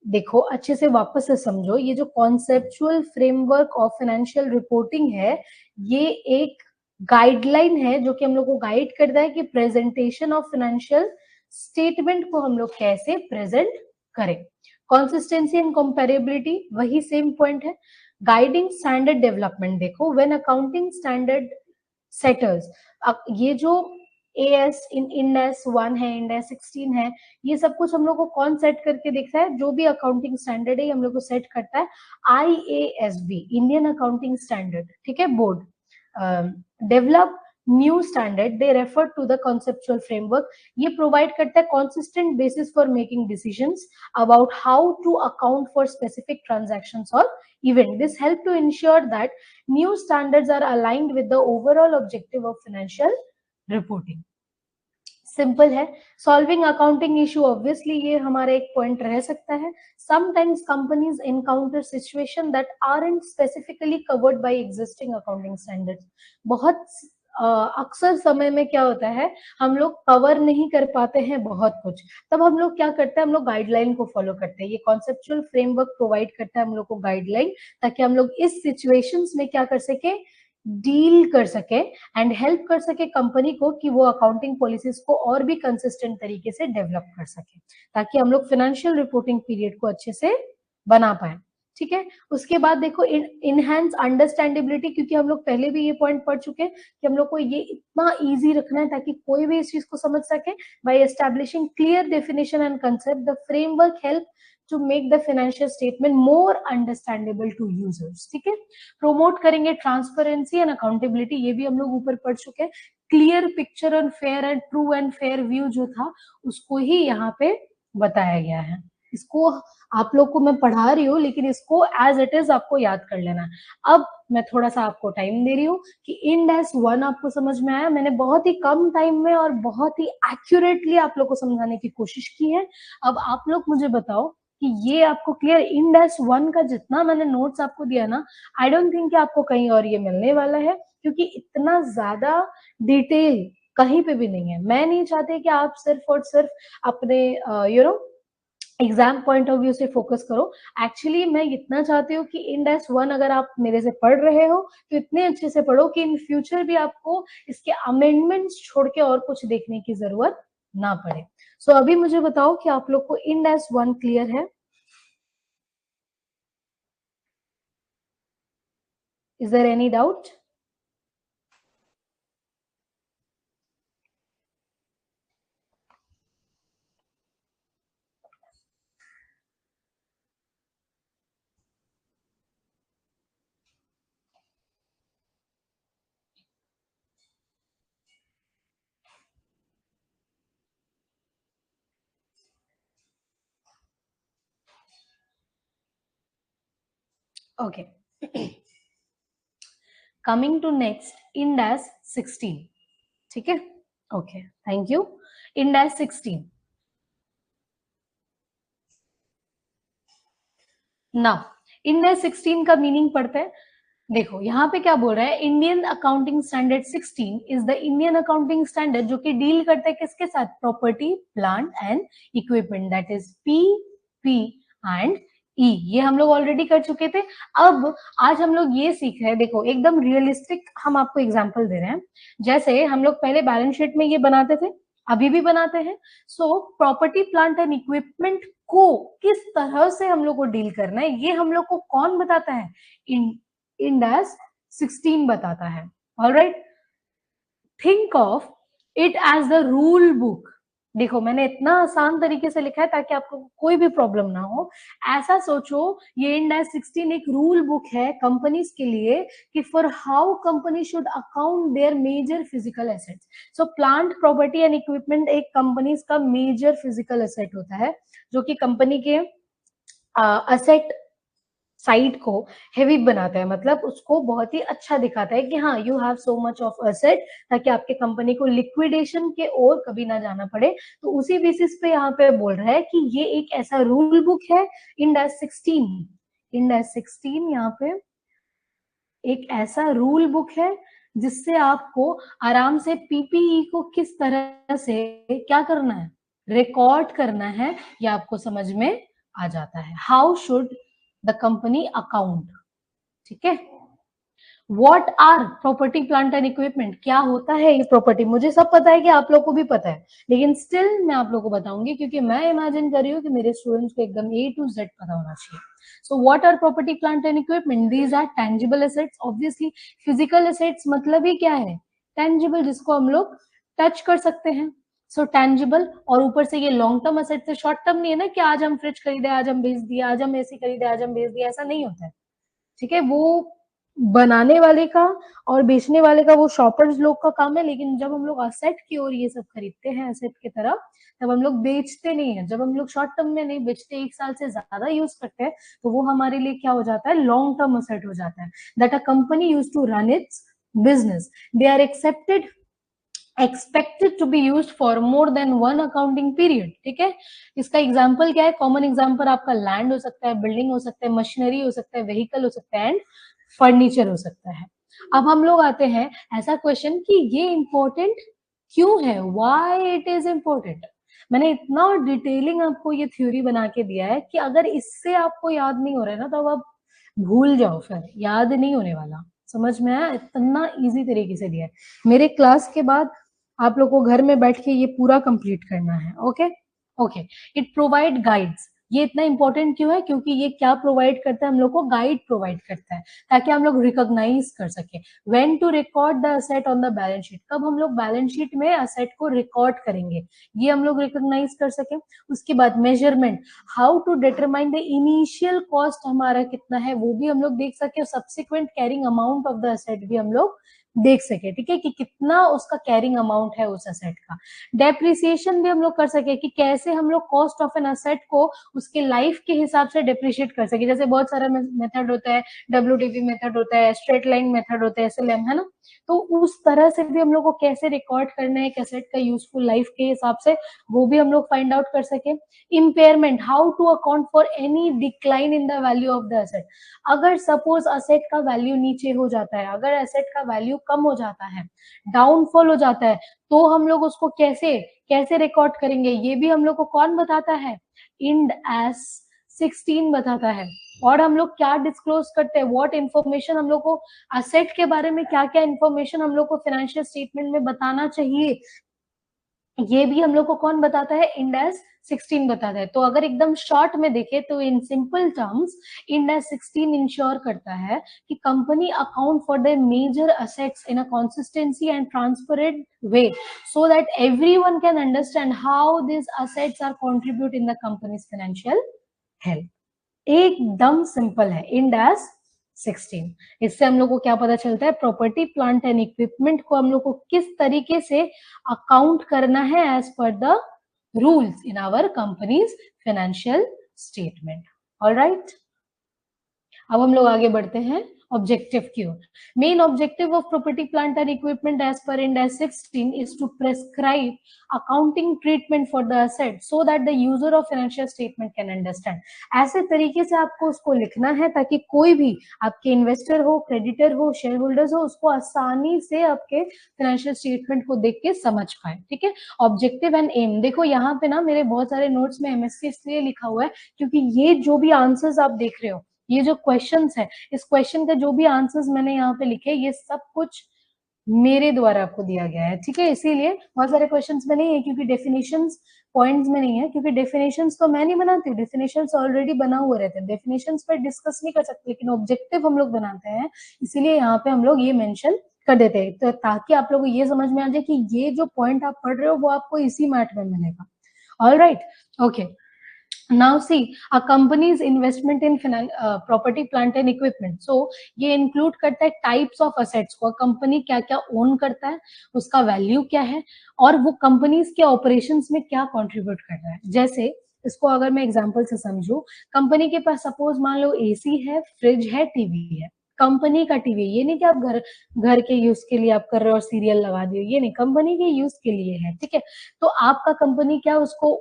देखो अच्छे से वापस से समझो, ये जो conceptual framework of financial reporting है, ये एक गाइडलाइन है जो कि हम लोग को गाइड करता है कि प्रेजेंटेशन ऑफ फाइनेंशियल स्टेटमेंट को हम लोग कैसे प्रेजेंट करें। कंसिस्टेंसी एंड कंपैरेबिलिटी वही सेम पॉइंट है। गाइडिंग स्टैंडर्ड डेवलपमेंट, देखो व्हेन अकाउंटिंग स्टैंडर्ड सेटर्स, ये जो एएस इंड एस 1 है, इंड एस 16 है, ये सब कुछ हम लोग को कौन सेट करके देखता है, जो भी अकाउंटिंग स्टैंडर्ड है हम लोग को सेट करता है आईएएसबी, इंडियन अकाउंटिंग स्टैंडर्ड। ठीक है, board develop new standard, they refer to the conceptual framework. ये प्रोवाइड करता है consistent basis for making decisions about how to account for specific transactions और event. This help to ensure that new standards are aligned with the overall objective of financial reporting. Simple है। Solving accounting issue, obviously ये हमारा एक point रह सकता है। Sometimes companies encounter situation that aren't specifically covered by existing accounting standards. बहुत अक्सर समय में क्या होता है, हम लोग कवर नहीं कर पाते हैं बहुत कुछ, तब हम लोग क्या करते हैं, हम लोग गाइडलाइन को फॉलो करते हैं। ये कॉन्सेप्चुअल फ्रेमवर्क प्रोवाइड करता है हम लोग को गाइडलाइन, ताकि हम लोग इस सिचुएशंस में क्या कर सके, डील कर सके एंड हेल्प कर सके कंपनी को कि वो अकाउंटिंग पॉलिसीज को और भी कंसिस्टेंट तरीके से डेवलप कर सके, ताकि हम लोग फाइनेंशियल रिपोर्टिंग पीरियड को अच्छे से बना पाए। ठीक है, उसके बाद देखो इनहैंस अंडरस्टैंडेबिलिटी, क्योंकि हम लोग पहले भी ये पॉइंट पढ़ चुके हैं कि हम लोग को ये इतना इजी रखना है ताकि कोई भी इस चीज को समझ सके। By establishing clear definition and concept, the framework help to make the financial statement more understandable to users। ठीक है, प्रोमोट करेंगे ट्रांसपेरेंसी एंड अकाउंटेबिलिटी, ये भी हम लोग ऊपर पढ़ चुके हैं। क्लियर पिक्चर और fair and true and fair view जो था, उसको ही यहाँ पे बताया गया है। इसको आप लोग को मैं पढ़ा रही हूँ, लेकिन इसको एज इट इज आपको याद कर लेना है। अब मैं थोड़ा सा आपको टाइम दे रही हूँ कि इंड एस 1 आपको समझ में आया। मैंने बहुत ही कम टाइम में और बहुत ही एक्यूरेटली आप लोग को समझाने की कोशिश की है। अब आप लोग मुझे बताओ कि ये आपको क्लियर, इंड एस 1 का जितना मैंने नोट्स आपको दिया ना, आई डोंट थिंक कि आपको कहीं और ये मिलने वाला है, क्योंकि इतना ज्यादा डिटेल कहीं पे भी नहीं है। मैं नहीं चाहती कि आप सिर्फ और सिर्फ अपने एग्जाम पॉइंट ऑफ व्यू से फोकस करो। एक्चुअली मैं इतना चाहती हूँ कि इंड एस 1 अगर आप मेरे से पढ़ रहे हो तो इतने अच्छे से पढ़ो कि इन फ्यूचर भी आपको इसके अमेंडमेंट्स छोड़ के और कुछ देखने की जरूरत ना पड़े। सो अभी मुझे बताओ कि आप लोग को इंड एस 1 क्लियर है? Is there any doubt? Okay. Coming to next, Ind AS 16. ठीक है? Okay, thank you. Ind AS 16. Now, Ind AS 16 का मीनिंग पढ़ते हैं। देखो यहाँ पे क्या बोल रहा है, Indian accounting standard 16 is the Indian accounting standard जो कि डील करता है किसके साथ, property plant and equipment, that is P P and E. ये हम लोग ऑलरेडी कर चुके थे। अब आज हम लोग ये सीख रहे हैं, देखो एकदम रियलिस्टिक हम आपको एग्जांपल दे रहे हैं। जैसे हम लोग पहले बैलेंस शीट में ये बनाते थे, अभी भी बनाते हैं। So property plant and equipment को किस तरह से हम लोग को डील करना है, ये हम लोग को कौन बताता है, इंड एस 16 बताता है। Alright, think of it as the rule book. देखो मैंने इतना आसान तरीके से लिखा है ताकि आपको कोई भी प्रॉब्लम ना हो। ऐसा सोचो ये इंड एज 16 एक रूल बुक है कंपनीज के लिए कि for how company should account their major physical assets. So plant property and equipment एक कंपनीज का मेजर फिजिकल एसेट होता है जो कि कंपनी के असेट साइड को हेवी बनाता है, मतलब उसको बहुत ही अच्छा दिखाता है कि हाँ you have so much of asset, ताकि आपके कंपनी को लिक्विडेशन के ओर कभी ना जाना पड़े। तो उसी बेसिस पे यहाँ पे बोल रहा है कि ये एक ऐसा रूल बुक है इंड एज 16। इंड एज 16 यहाँ पे एक ऐसा रूल बुक है जिससे आपको आराम से पीपीई को किस तरह से क्या करना है, रिकॉर्ड करना है, ये आपको समझ में आ जाता है। How should the company account, ठीक है। What are property plant and equipment, क्या होता है ये प्रॉपर्टी, मुझे सब पता है कि आप लोग को भी पता है, लेकिन स्टिल मैं आप लोग को बताऊंगी क्योंकि मैं इमेजिन कर रही हूँ कि मेरे स्टूडेंट्स को एकदम A to Z पता होना चाहिए। So what are property plant and equipment, these are tangible assets. Obviously physical assets मतलब ही क्या है, टेंजिबल, जिसको हम लोग टच कर सकते हैं। सो टेंजिबल, और ऊपर से ये लॉन्ग टर्म एसेट्स है, शॉर्ट टर्म नहीं है ना कि आज हम फ्रिज खरीदे आज हम बेच दिया, आज हम एसी खरीदे आज हम बेच दिया, ऐसा नहीं होता है, ठीक है। वो बनाने वाले का और बेचने वाले का, वो शॉपर्स लोग का काम है, लेकिन जब हम लोग असेट की ओर ये सब खरीदते हैं एसेट की तरफ, तब हम लोग बेचते नहीं है। जब हम लोग शॉर्ट टर्म में नहीं बेचते, 1 साल से ज्यादा यूज करते हैं, तो वो हमारे लिए क्या हो जाता है, लॉन्ग टर्म असेट हो जाता है, that a company use to run its business. They are expected to be used for more than one accounting period, ठीक है। इसका एग्जांपल क्या है, कॉमन एग्जांपल आपका लैंड हो सकता है, बिल्डिंग हो सकता है, मशीनरी हो सकता है, व्हीकल हो सकता है, एंड फर्नीचर हो सकता है। अब हम लोग आते हैं ऐसा क्वेश्चन कि ये इंपॉर्टेंट क्यों है, व्हाई इट इज इंपॉर्टेंट। मैंने इतना डिटेलिंग आपको ये थ्योरी बना के दिया है कि अगर इससे आपको याद नहीं हो रहा है ना, तो आप भूल जाओ, फिर याद नहीं होने वाला। समझ में आया, इतना इजी तरीके से दिया है। मेरे क्लास के बाद आप लोग को घर में बैठ के ये पूरा कंप्लीट करना है। Okay okay, it provide guides. ये इतना इंपॉर्टेंट क्यों है, क्योंकि ये क्या प्रोवाइड करता है, हम लोग को गाइड प्रोवाइड करता है, ताकि हम लोग रिकॉग्नाइज कर सके when to record the asset on the balance sheet. कब हम लोग बैलेंस शीट में असेट को रिकॉर्ड करेंगे, ये हम लोग रिकॉग्नाइज कर सके। उसके बाद measurement, how to determine the initial cost हमारा कितना है, वो भी हम लोग देख सके, और subsequent carrying amount of the asset भी हम लोग देख सके, ठीक है, कि कितना उसका कैरिंग अमाउंट है उस असेट का। डेप्रिसिएशन भी हम लोग कर सके कि कैसे हम लोग कॉस्ट ऑफ एन असेट को उसके लाइफ के हिसाब से डेप्रिशिएट कर सके। जैसे बहुत सारा मेथड होता है, WTP मेथड होता है, स्ट्रेट लाइन मेथड होता है, SLM, है ना। तो उस तरह से भी हम लोग को कैसे रिकॉर्ड करना है एक एसेट का यूजफुल लाइफ के हिसाब से, वो भी हम लोग फाइंड आउट कर सके। Impairment, how to account for any decline in the value of the asset. अगर सपोज असेट का वैल्यू नीचे हो जाता है, अगर एसेट का वैल्यू कम हो जाता है, डाउनफॉल हो जाता है, तो हम लोग उसको कैसे कैसे रिकॉर्ड करेंगे, ये भी हम लोग को कौन बताता है, इंड एस 16 बताता है। और हम लोग क्या डिस्क्लोज करते हैं, व्हाट इन्फॉर्मेशन हम लोग को असेट के बारे में, क्या क्या इन्फॉर्मेशन हम लोग को फाइनेंशियल स्टेटमेंट में बताना चाहिए, ये भी हम लोग को कौन बताता है, इंड एस 16 बताता है। तो अगर एकदम शॉर्ट में देखे तो in simple terms Ind AS 16 ensure करता है कि company account for the major assets in a consistency and transparent way, so that everyone can understand how this assets are contribute in the company's financial health. एकदम simple है, Ind AS 16। इससे हम लोग को क्या पता चलता है, प्रॉपर्टी प्लांट एंड इक्विपमेंट को हम लोग को किस तरीके से अकाउंट करना है as per the rules in our company's financial statement. Alright, अब हम लोग आगे बढ़ते हैं ऑब्जेक्टिव की ओर। Main objective of property plant and equipment as per Ind AS 16 is to prescribe accounting treatment for the asset so that the user of financial statement can understand। ऐसे तरीके से आपको उसको लिखना है ताकि कोई भी आपके इन्वेस्टर हो, क्रेडिटर हो, शेयर होल्डर्स हो, उसको आसानी से आपके फाइनेंशियल स्टेटमेंट को देख के समझ पाए, ठीक है। ऑब्जेक्टिव एंड एम, देखो यहाँ पे ना मेरे बहुत सारे नोट्स में MSc इसलिए लिखा हुआ है क्योंकि ये जो भी आंसर्स आप देख रहे हो, ये जो क्वेश्चंस है, इस क्वेश्चन का जो भी आंसर्स मैंने यहाँ पे लिखे, ये सब कुछ मेरे द्वारा आपको दिया गया है, ठीक है। इसीलिए बहुत सारे क्वेश्चंस में नहीं है क्योंकि डेफिनेशंस पॉइंट्स में नहीं है, क्योंकि डेफिनेशंस तो मैं नहीं बनाती हूँ, डेफिनेशंस ऑलरेडी बना हुए रहते हैं, डेफिनेशंस पर डिस्कस नहीं कर सकते, लेकिन ऑब्जेक्टिव हम लोग बनाते हैं, इसीलिए यहाँ पे हम लोग ये मेंशन कर देते हैं, तो ताकि आप लोगों को ये समझ में आ जाए कि ये जो पॉइंट आप पढ़ रहे हो वो आपको इसी मैट में मिलेगा। All right, okay. Now see, a company's investment in property, plant and equipment. So ये include करता है types of assets को, कंपनी क्या क्या own करता है, उसका value क्या है, और वो companies के operations में क्या contribute कर रहा है। जैसे इसको अगर मैं example से समझूं, कंपनी के पास suppose मान लो AC है, फ्रिज है, टीवी है, कंपनी का टीवी, ये नहीं कि आप घर के यूज के लिए आप कर रहे हो और सीरियल लगा दिए, ये नहीं, कंपनी के यूज के लिए है, ठीक है। तो आपका कंपनी क्या उसको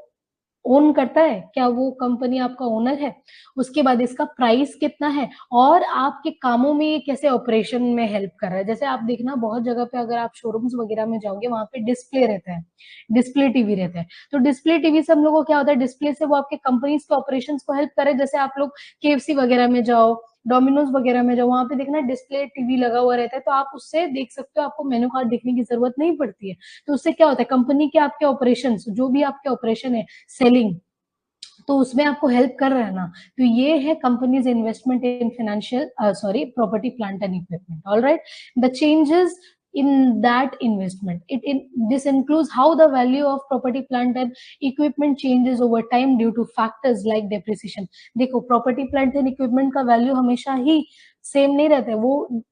ओन करता है, क्या वो कंपनी आपका ओनर है, उसके बाद इसका प्राइस कितना है, और आपके कामों में ये कैसे ऑपरेशन में हेल्प कर रहा है। जैसे आप देखना बहुत जगह पे अगर आप शोरूम्स वगैरह में जाओगे, वहां पे डिस्प्ले रहता है, डिस्प्ले टीवी रहता है, तो डिस्प्ले टीवी से हम लोगों को क्या होता है, डिस्प्ले से वो आपके कंपनीज के ऑपरेशन को हेल्प करे। जैसे आप लोग KFC वगैरह में जाओ, डोमिनोज वगैरह में जाओ, वहां पे देखना डिस्प्ले टीवी लगा हुआ रहता है, तो आप उससे देख सकते हो, आपको मेनू कार्ड देखने की जरूरत नहीं पड़ती है। तो उससे क्या होता है, कंपनी के आपके ऑपरेशन, जो भी आपके ऑपरेशन है, सेलिंग, तो उसमें आपको हेल्प कर रहा है ना। तो ये है companies investment in financial property, plant and equipment. All right, the changes in that investment, this includes how the value of property, plant and equipment changes over time due to factors like depreciation. देखो property, plant and equipment का value हमेशा ही same नहीं रहता है, वो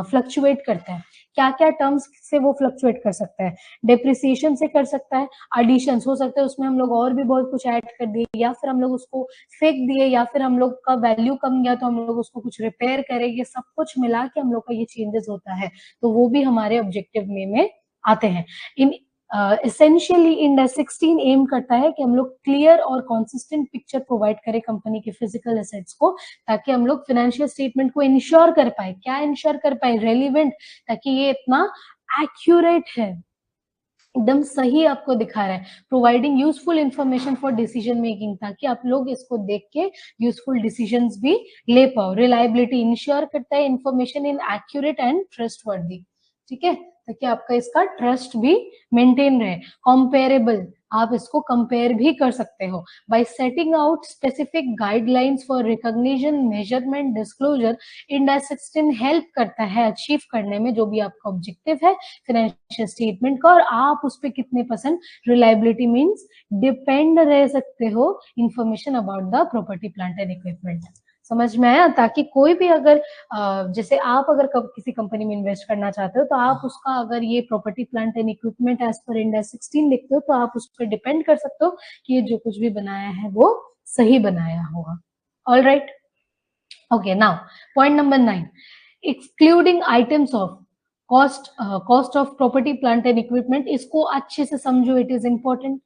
fluctuate करता है। क्या क्या टर्म्स से वो फ्लक्चुएट कर सकता है, डेप्रिसिएशन से कर सकता है, एडिशन हो सकता है उसमें हम लोग और भी बहुत कुछ ऐड कर दिए, या फिर हम लोग उसको फेंक दिए, या फिर हम लोग का वैल्यू कम गया तो हम लोग उसको कुछ रिपेयर करें, ये सब कुछ मिला के हम लोग का ये चेंजेस होता है, तो वो भी हमारे ऑब्जेक्टिव में आते हैं। इन एसेंशियली इंडेक्स 16 एम करता है कि हम लोग क्लियर और कंसिस्टेंट पिक्चर प्रोवाइड करें कंपनी के फिजिकल एसेट्स को, ताकि हम लोग फाइनेंशियल स्टेटमेंट को इंश्योर कर पाए, क्या इंश्योर कर पाए, रेलिवेंट, ताकि ये इतना एक्यूरेट है, एकदम सही आपको दिखा रहा है, providing useful information for decision making, ताकि आप लोग इसको देख के यूजफुल डिसीजंस भी ले पाओ। रिलायबिलिटी इंश्योर करता है information in accurate and trustworthy, ठीक है, ताकि आपका इसका ट्रस्ट भी मेंटेन रहे। कंपेरेबल, आप इसको कंपेयर भी कर सकते हो bye setting out specific guidelines for recognition, measurement, disclosure. Index 16 help करता है अचीव करने में जो भी आपका ऑब्जेक्टिव है फाइनेंशियल स्टेटमेंट का, और आप उस पर कितने परसेंट रिलायबिलिटी मींस डिपेंड रह सकते हो information about the property, plant and equipment. समझ में आया, ताकि कोई भी अगर जैसे आप अगर किसी कंपनी में इन्वेस्ट करना चाहते हो, तो आप उसका अगर ये property, plant and equipment as per index 16 लिखते हो, तो आप उस पर डिपेंड कर सकते हो कि ये जो कुछ भी बनाया है वो सही बनाया होगा। All right, okay. Now point number 9, excluding items of cost of property, plant and equipment. इसको अच्छे से समझो, इट इज इंपॉर्टेंट।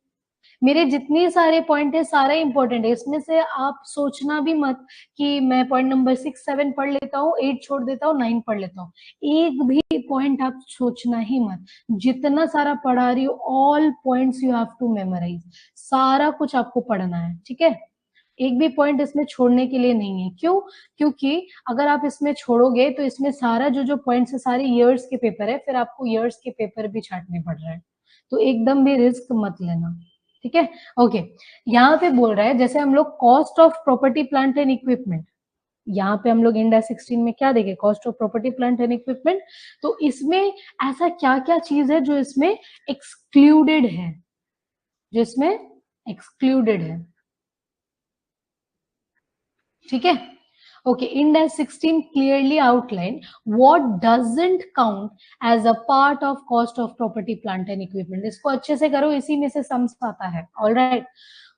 मेरे जितने सारे पॉइंट है सारे इंपॉर्टेंट है, इसमें से आप सोचना भी मत कि मैं पॉइंट नंबर 6, 7 पढ़ लेता हूँ, 8 छोड़ देता हूँ, 9 पढ़ लेता हूँ, एक भी पॉइंट आप सोचना ही मत। जितना सारा पढ़ा रही हूँ, all points you have to memorise, सारा कुछ आपको पढ़ना है, ठीक है। एक भी पॉइंट इसमें छोड़ने के लिए नहीं है। क्यों? क्योंकि अगर आप इसमें छोड़ोगे तो इसमें सारा जो पॉइंट्स है सारे ईयर्स के पेपर है, फिर आपको ईयर्स के पेपर भी छाटने पड़ रहे हैं, तो एकदम भी रिस्क मत लेना, ठीक है। ओके, यहाँ पे बोल रहा है जैसे हम लोग cost of property, plant and equipment, यहाँ पे हम लोग इंडेक्स 16 में क्या देंगे, cost of property, plant and equipment. तो इसमें ऐसा क्या क्या चीज है जो इसमें एक्सक्लूडेड है, जो इसमें एक्सक्लूडेड है, ठीक है। Okay, index 16 clearly outline what doesn't count as a part of cost of property, plant and equipment। इसको अच्छे से करो, इसी में से समझ आता है। All right,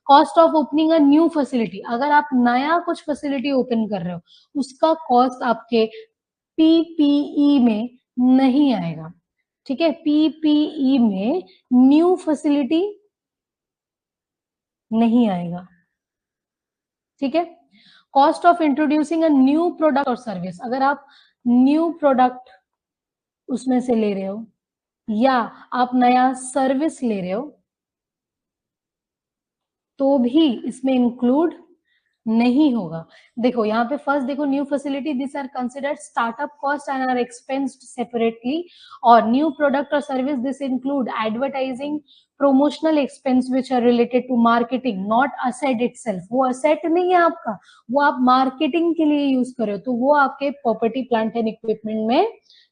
cost of opening a new facility, अगर आप नया कुछ फैसिलिटी ओपन कर रहे हो, उसका कॉस्ट आपके PPE में नहीं आएगा, ठीक है। PPE में न्यू फैसिलिटी नहीं आएगा, ठीक है। Cost of introducing a new product और सर्विस, अगर आप न्यू प्रोडक्ट उसमें से ले रहे हो या आप नया सर्विस ले रहे हो, तो भी इसमें इंक्लूड नहीं होगा। देखो यहाँ पे फर्स्ट देखो, new facility, this are considered startup cost and are expensed separately, और न्यू प्रोडक्ट और service, this include advertising, promotional expense which are related to marketing, not asset itself. वो asset नहीं है आपका, वो आप marketing के लिए use कर रहे हो, तो वो आपके property plant and equipment में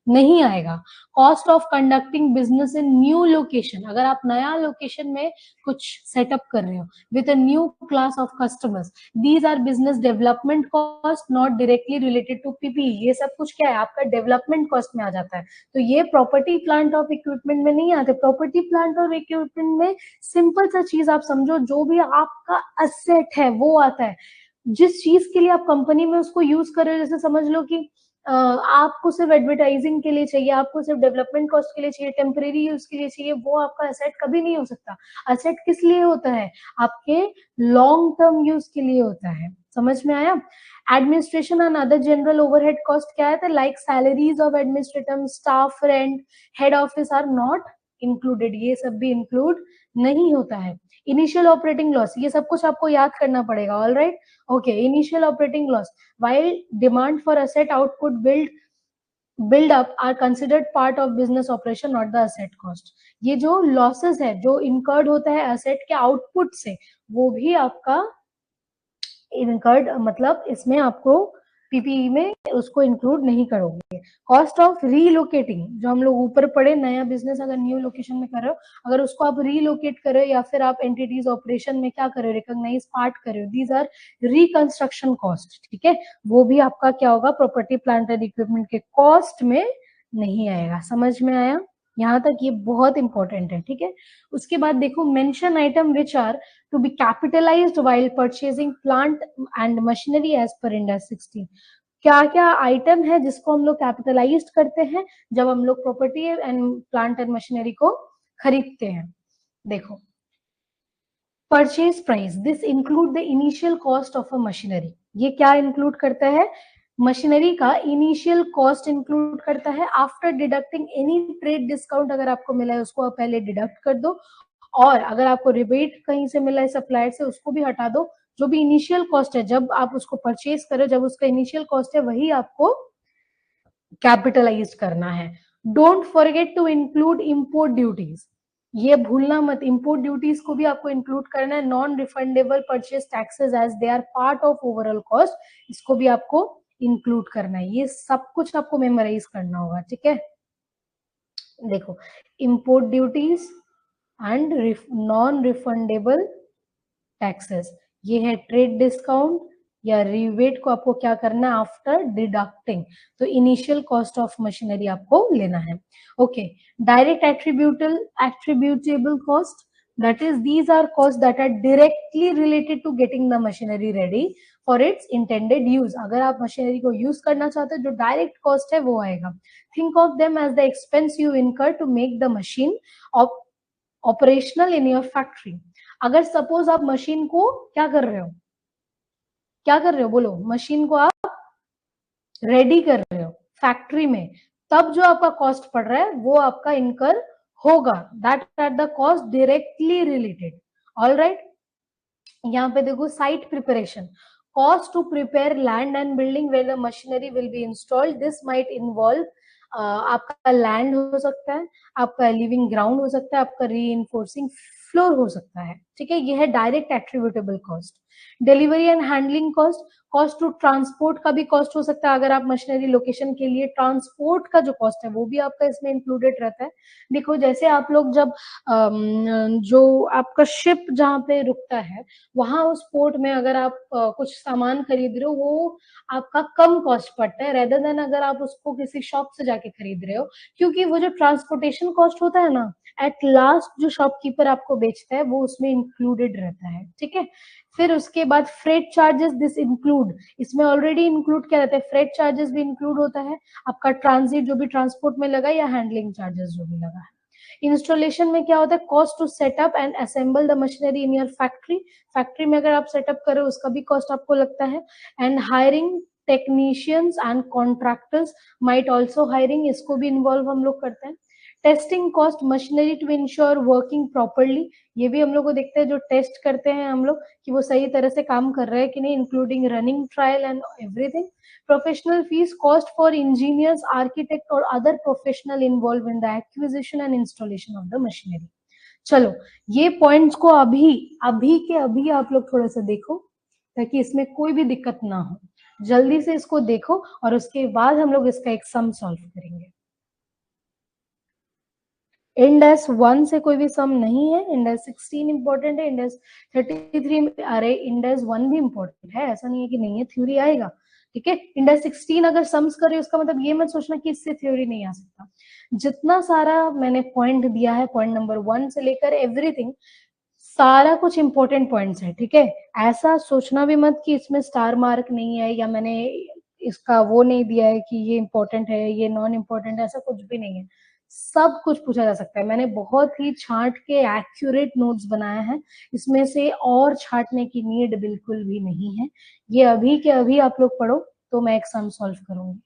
नहीं आएगा. Cost of conducting business in new location, अगर आप नया लोकेशन में कुछ सेटअप कर रहे हो with a new class of customers, these are business development cost not directly related to PP. ये सब कुछ क्या है, आपका डेवलपमेंट कॉस्ट में आ जाता है. तो ये प्रॉपर्टी प्लांट ऑफ इक्विपमेंट में नहीं आते. प्रॉपर्टी प्लांट और इक्विपमेंट में सिंपल सा चीज आप समझो, जो भी आपका असेट है वो आता है. जिस चीज के लिए आप कंपनी में उसको यूज कर रहे हो, जैसे समझ लो कि आपको सिर्फ एडवर्टाइजिंग के लिए चाहिए, आपको सिर्फ डेवलपमेंट कॉस्ट के लिए चाहिए, टेम्परेरी यूज के लिए चाहिए, वो आपका एसेट कभी नहीं हो सकता. एसेट किस लिए होता है, आपके लॉन्ग टर्म यूज के लिए होता है. समझ में आया. Administration and other general overhead cost क्या है, like salaries of administrator, staff rent, head office are not included. ये सब भी इंक्लूड नहीं होता है. इनिशियल ऑपरेटिंग लॉस, ये सब कुछ आपको याद करना पड़ेगा. All right, okay. Initial operating loss while demand for asset output build up are considered part of business operation, not the asset cost. ये जो losses है जो incurred होता है asset के output से, वो भी आपका incurred, मतलब इसमें आपको पीपीई में उसको इंक्लूड नहीं करोगे. कॉस्ट ऑफ रीलोकेटिंग, जो हम लोग ऊपर पढ़े, नया बिजनेस अगर न्यू लोकेशन में कर रहे हो, अगर उसको आप रीलोकेट कर रहे हो या फिर आप एंटिटीज ऑपरेशन में क्या कर रहे हो, रिकॉग्नाइज पार्ट कर रहे हो, दीज आर रिकंस्ट्रक्शन कॉस्ट. ठीक है, वो भी आपका क्या होगा, प्रॉपर्टी प्लांट एंड इक्विपमेंट के कॉस्ट में नहीं आएगा. समझ में आया, यहाँ तक ये बहुत इंपॉर्टेंट है. ठीक है, उसके बाद देखो, mention item which are to be capitalised while purchasing plant and machinery as per Ind 16. क्या क्या आइटम है जिसको हम लोग कैपिटलाइज्ड करते हैं जब हम लोग property and plant and machinery को खरीदते हैं. देखो, purchase price, this include the initial cost of a machinery. ये क्या इंक्लूड करता है, मशीनरी का इनिशियल कॉस्ट इंक्लूड करता है. After deducting any trade discount, अगर आपको मिला है उसको आप पहले डिडक्ट कर दो, और अगर आपको रिबेट कहीं से मिला है सप्लायर से, उसको भी हटा दो. जो भी इनिशियल कॉस्ट है जब आप उसको परचेज करो, जब उसका इनिशियल कॉस्ट है, वही आपको कैपिटलाइज करना है. Don't forget to include import duties, ये भूलना मत, इंपोर्ट ड्यूटीज को भी आपको इंक्लूड करना है. Non refundable purchase taxes as they are part of overall cost, इसको भी आपको इंक्लूड करना है. ये सब कुछ आपको मेमोराइज करना होगा. ठीक है, देखो, import duties and non refundable taxes, ये है ट्रेड डिस्काउंट या रिवेट को आपको क्या करना है, आफ्टर डिडक्टिंग. तो इनिशियल कॉस्ट ऑफ मशीनरी आपको लेना है. Okay, direct attributable cost, that is these are costs that are directly related to getting the machinery ready for its intended use. अगर आप मशीनरी को यूज करना चाहते हो, जो डायरेक्ट कॉस्ट है वो आएगा. Think of them as the expense you incur to make the machine operational in your factory. अगर सपोज आप मशीन को क्या कर रहे हो, बोलो, मशीन को आप रेडी कर रहे हो फैक्ट्री में, तब जो आपका कॉस्ट पड़ रहा है वो आपका इनकर होगा. That are the cost directly related. All right, यहाँ पे देखो, site preparation, cost to prepare land and building where the machinery will be installed. This might involve, आपका लैंड हो सकता है, आपका लिविंग ग्राउंड हो सकता है, आपका री फ्लोर हो सकता है. ठीक है, ये है direct attributable cost. Delivery and handling cost, cost to transport का भी कॉस्ट हो सकता है. अगर आप मशीनरी लोकेशन के लिए ट्रांसपोर्ट का जो कॉस्ट है वो भी आपका इसमें इंक्लूडेड रहता है. देखो, जैसे आप लोग जब जो आपका शिप जहाँ पे रुकता है, वहां उस पोर्ट में अगर आप कुछ सामान खरीद रहे हो, वो आपका कम कॉस्ट पड़ता है रेदर देन अगर आप उसको किसी शॉप से जाके खरीद रहे हो, क्योंकि वो जो ट्रांसपोर्टेशन कॉस्ट होता है ना, एट लास्ट जो शॉपकीपर आपको बेचता है वो उसमें इंक्लूडेड रहता है. ठीक है, फिर उसके बाद फ्रेट चार्जेस, दिस इंक्लूड, इसमें ऑलरेडी इंक्लूड क्या रहता है, फ्रेट चार्जेस भी इंक्लूड होता है. आपका ट्रांजिट जो भी ट्रांसपोर्ट में लगा या हैंडलिंग चार्जेस जो भी लगा है. इंस्टॉलेशन में क्या होता है, cost to set up and assemble the machinery in your factory. Factory में अगर आप सेटअप करो उसका भी कॉस्ट आपको लगता है. And hiring technicians and contractors, might also hiring, इसको भी इन्वॉल्व हम लोग करते हैं. Testing cost, machinery to ensure working properly, ये भी हम लोग को देखते हैं, जो टेस्ट करते हैं हम लोग कि वो सही तरह से काम कर रहा है कि नहीं, including running trial and everything. Professional fees, cost for engineers, architect और other professional involve in the acquisition and installation of the machinery. चलो ये पॉइंट्स को अभी अभी के अभी आप लोग थोड़ा सा देखो ताकि इसमें कोई भी दिक्कत ना हो। जल्दी से इसको देखो और उसके बाद हम लोग इसका एक सम सॉल्व करेंगे। इंडेक्स 1 से कोई भी सम नहीं है, इंडेक्स 16 इंपॉर्टेंट है, इंडेक्स 33 अरे इंडेक्स 1 भी इंपॉर्टेंट है, ऐसा नहीं है कि नहीं है, थ्योरी आएगा। ठीक है, इंडेक्स 16 अगर सम्स करे उसका मतलब ये मत सोचना कि इससे थ्योरी नहीं आ सकता। जितना सारा मैंने पॉइंट दिया है, पॉइंट नंबर 1 से लेकर एवरीथिंग, सारा कुछ इंपॉर्टेंट पॉइंट्स है। ठीक है, ऐसा सोचना भी मत कि इसमें स्टार मार्क नहीं है या मैंने इसका वो नहीं दिया है कि ये इंपॉर्टेंट है ये नॉन इंपॉर्टेंट है, ऐसा कुछ भी नहीं है। सब कुछ पूछा जा सकता है। मैंने बहुत ही छांट के एक्यूरेट नोट्स बनाए हैं, इसमें से और छांटने की नीड बिल्कुल भी नहीं है। ये अभी के अभी आप लोग पढ़ो तो मैं एक सम सॉल्व करूंगी।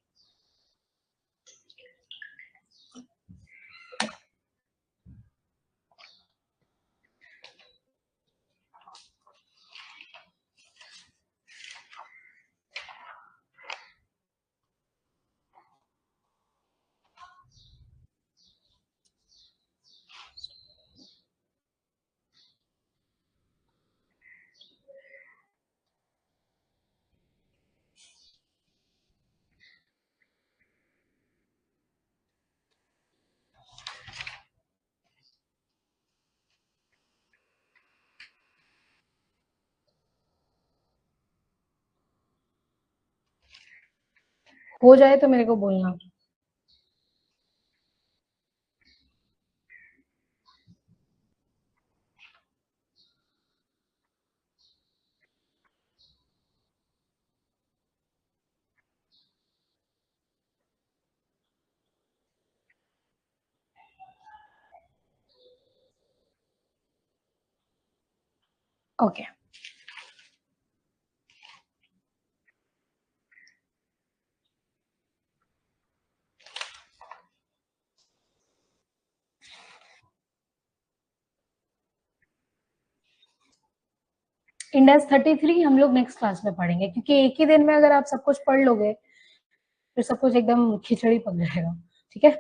हो जाए तो मेरे को बोलना। ओके, इंडेक्स 33 हम लोग नेक्स्ट क्लास में पढ़ेंगे, क्योंकि एक ही दिन में अगर आप सब कुछ पढ़ लोगे फिर सब कुछ एकदम खिचड़ी पक जाएगा। ठीक है,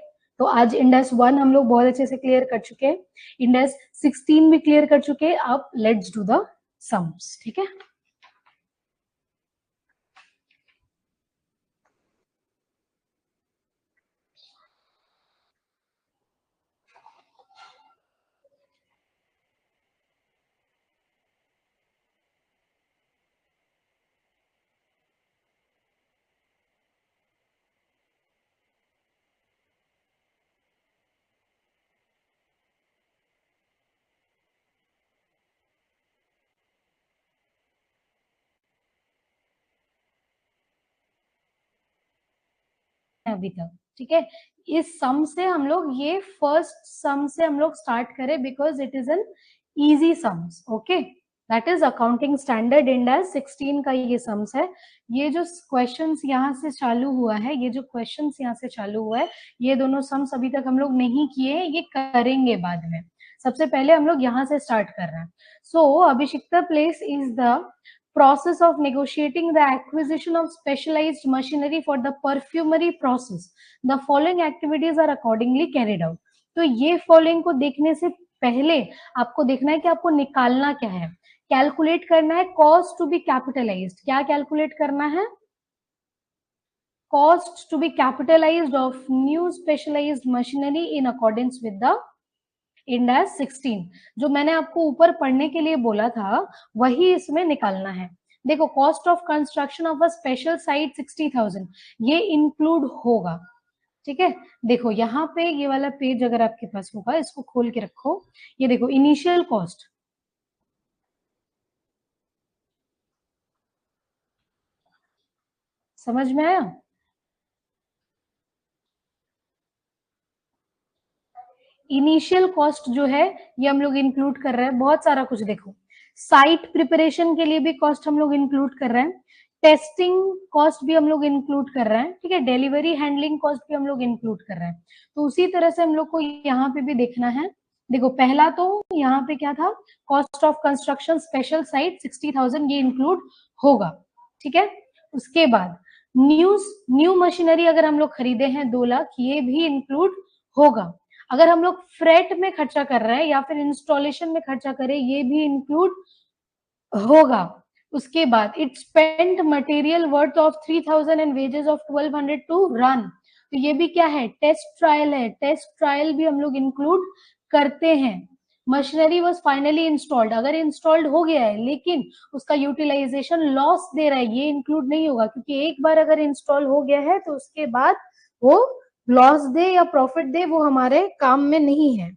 तो आज इंडेक्स 1 हम लोग बहुत अच्छे से क्लियर कर चुके हैं, इंडेक्स 16 भी क्लियर कर चुके हैं। अब लेट्स डू द सम्स। ठीक है, अभी तक ठीक है। इस सम से हम लोग ये फर्स्ट सम से हम लोग स्टार्ट करें because it is an easy sums. Okay, that is accounting standard index 16 का ये सम्स है। ये जो क्वेश्चंस यहाँ से चालू हुआ है, ये जो क्वेश्चंस यहाँ से चालू हुआ है, ये दोनों सम्स अभी तक हम लोग नहीं किए हैं, ये करेंगे बाद में। सबसे पहले हम लोग यहाँ से स्टार्ट कर रहे हैं। सो अभिषिक्ता place is the process of negotiating the acquisition of specialized machinery for the perfumery process. The following activities are accordingly carried out. तो ये फॉलोइंग को देखने से पहले आपको देखना है कि आपको निकालना क्या है, कैलकुलेट करना है कॉस्ट टू बी कैपिटलाइज्ड। क्या कैलकुलेट करना है? Cost to be capitalised of new specialised machinery in accordance with the index 16। जो मैंने आपको ऊपर पढ़ने के लिए बोला था वही इसमें निकालना है। देखो, cost of construction of a special site 60,000 ये इंक्लूड होगा। ठीक है, देखो यहाँ पे ये वाला पेज अगर आपके पास होगा इसको खोल के रखो। ये देखो इनिशियल कॉस्ट, समझ में आया? इनिशियल कॉस्ट जो है ये हम लोग इंक्लूड कर रहे हैं, बहुत सारा कुछ। देखो, साइट प्रिपरेशन के लिए भी कॉस्ट हम लोग इंक्लूड कर रहे हैं, टेस्टिंग कॉस्ट भी हम लोग इंक्लूड कर रहे हैं, ठीक है, डिलीवरी हैंडलिंग कॉस्ट भी हम लोग इंक्लूड कर रहे हैं। तो उसी तरह से हम लोग को यहाँ पे भी देखना है। देखो, पहला तो यहाँ पे क्या था, cost of construction special site 60,000 ये इंक्लूड होगा। ठीक है, उसके बाद न्यू न्यू मशीनरी अगर हम लोग खरीदे हैं 2 लाख, ये भी इंक्लूड होगा। अगर हम लोग फ्रेट में खर्चा कर रहे हैं या फिर इंस्टॉलेशन में खर्चा करें, ये भी इंक्लूड होगा। उसके बाद it spend material worth of 3000 and wages of 1200 to run, तो ये भी क्या है, टेस्ट ट्रायल है, टेस्ट ट्रायल भी हम लोग इंक्लूड करते हैं। मशीनरी वॉज फाइनली इंस्टॉल्ड, अगर इंस्टॉल्ड हो गया है लेकिन उसका यूटिलाइजेशन लॉस दे रहा है, ये इंक्लूड नहीं होगा, क्योंकि एक बार अगर इंस्टॉल हो गया है तो उसके बाद वो लॉस दे या प्रॉफिट दे वो हमारे काम में नहीं है।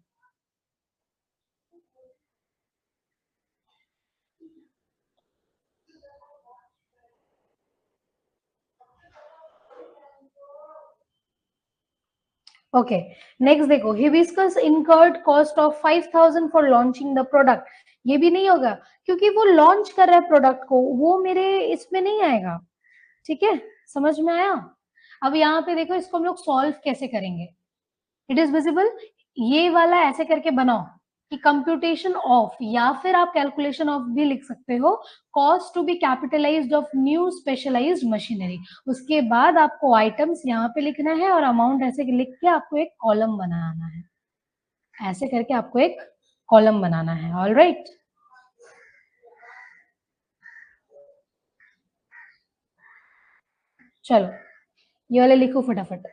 ओके, नेक्स्ट देखो, hibiscus incurred cost of 5000 for launching the product, ये भी नहीं होगा क्योंकि वो लॉन्च कर रहा है प्रोडक्ट को, वो मेरे इसमें नहीं आएगा। ठीक है, समझ में आया? अब यहाँ पे देखो, इसको हम लोग सॉल्व कैसे करेंगे। इट इज विजिबल, ये वाला ऐसे करके बनाओ कि कंप्यूटेशन ऑफ, या फिर आप कैलकुलेशन ऑफ भी लिख सकते हो, cost to be capitalised of new specialised machinery. उसके बाद आपको आइटम्स यहाँ पे लिखना है और अमाउंट ऐसे लिख के आपको एक कॉलम बनाना है, ऐसे करके आपको एक कॉलम बनाना है। ऑल राइट, चलो ये वाले लिखो फटाफट।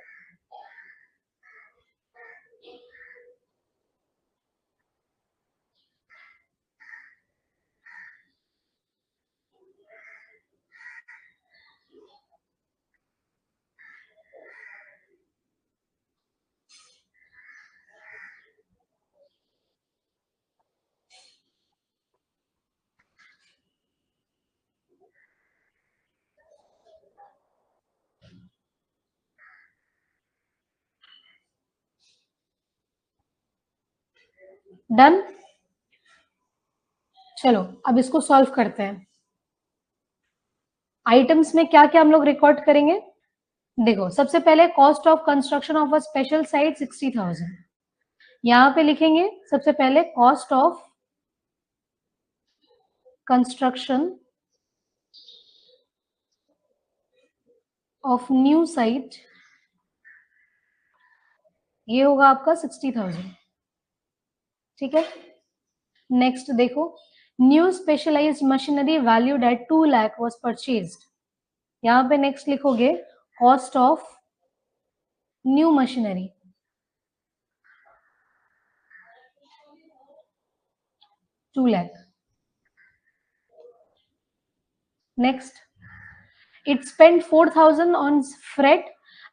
डन, चलो अब इसको सॉल्व करते हैं। आइटम्स में क्या क्या हम लोग रिकॉर्ड करेंगे, देखो सबसे पहले cost of construction of a special site 60,000, यहाँ पे लिखेंगे सबसे पहले cost of construction of new site, ये होगा आपका 60,000। ठीक है, नेक्स्ट देखो, new specialised machinery valued at 2 lakh was purchased, यहाँ पे नेक्स्ट लिखोगे cost of new machinery 2 lakh. Next, it spent 4,000 on freight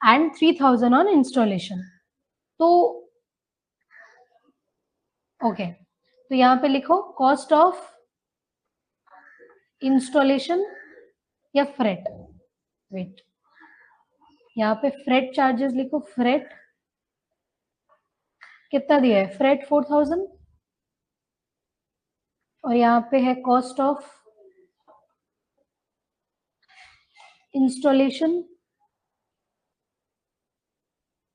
and 3,000 on installation, तो ओके, तो यहाँ पे लिखो कॉस्ट ऑफ इंस्टॉलेशन या फ्रेट, वेट, यहाँ पे फ्रेट चार्जेस लिखो, फ्रेट कितना दिया है, फ्रेट 4,000, और यहाँ पे है cost of installation.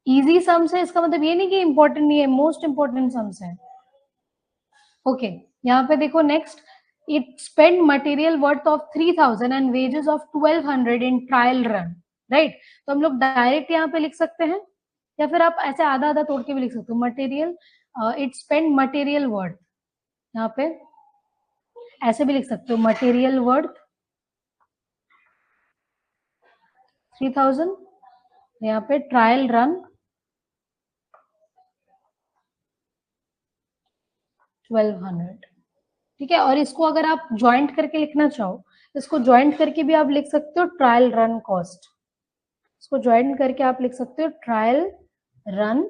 Easy sums है, इसका मतलब ये नहीं कि इंपॉर्टेंट नहीं है, मोस्ट इंपॉर्टेंट सम्स है। ओके, यहाँ पे देखो next, it spend material worth of 3,000 and wages of 1,200 in trial run, right, तो हम लोग डायरेक्ट यहाँ पे लिख सकते हैं या फिर आप ऐसे आधा आधा तोड़ के भी लिख सकते हो, material, it spend material worth, यहाँ पे ऐसे भी लिख सकते हो, मटेरियल वर्थ 3,000, यहाँ पे ट्रायल रन 1,200। ठीक है, और इसको अगर आप ज्वाइंट करके लिखना चाहो, इसको ज्वाइंट करके भी आप लिख सकते हो ट्रायल रन कॉस्ट, इसको ज्वाइंट करके आप लिख सकते हो ट्रायल रन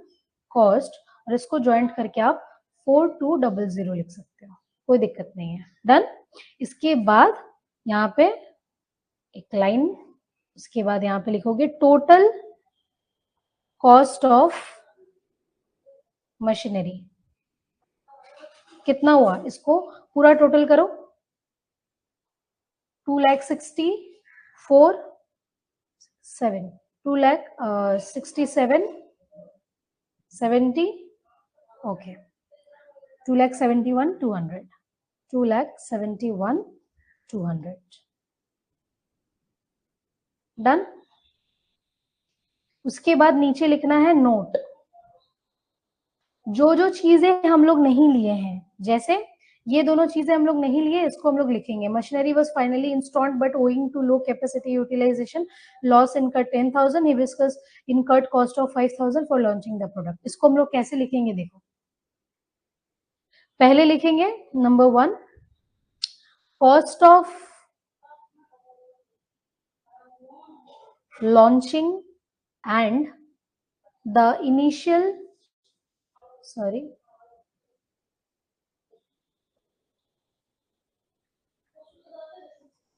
कॉस्ट, और इसको ज्वाइंट करके आप 4200 लिख सकते हो, कोई दिक्कत नहीं है। डन, इसके बाद यहाँ पे एक लाइन, उसके बाद यहाँ पे लिखोगे टोटल कॉस्ट ऑफ मशीनरी, कितना हुआ, इसको पूरा टोटल करो, 2,67,4,7, 2,67,70, ओके, 2,71,200, 2,71,200। डन, उसके बाद नीचे लिखना है नोट, जो जो चीजें हम लोग नहीं लिए हैं, जैसे ये दोनों चीजें हम लोग नहीं लिए, इसको हम लोग लिखेंगे machinery was finally installed but owing to low capacity utilisation loss incurred 10,000, hibiscus incurred cost of 5,000 for launching the product. इसको हम लोग कैसे लिखेंगे देखो, पहले लिखेंगे number 1 cost of launching and the initial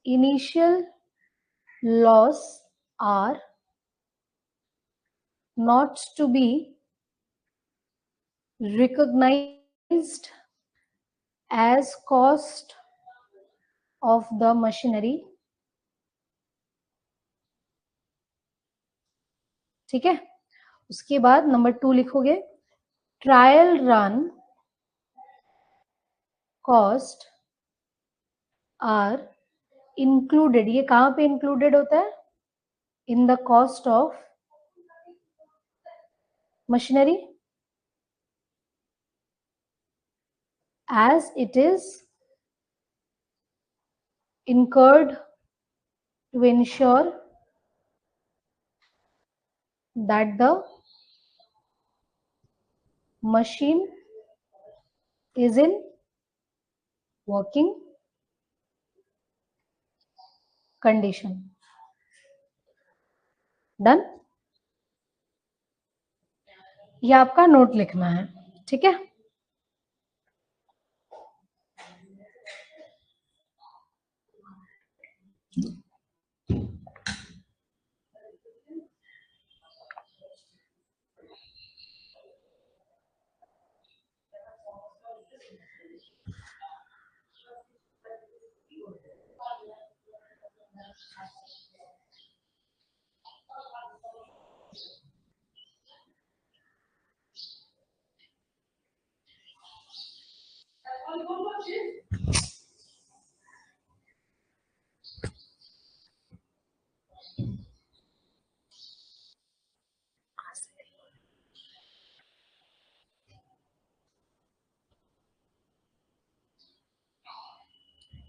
initial loss are not to be recognized as cost of the machinery। ठीक है, उसके बाद नंबर 2 लिखोगे trial run cost are included. ये कहां पे इंक्लूडेड होता है? In the cost of machinery as it is incurred to ensure that the machine is in working condition। Done, ये आपका नोट लिखना है, ठीक है।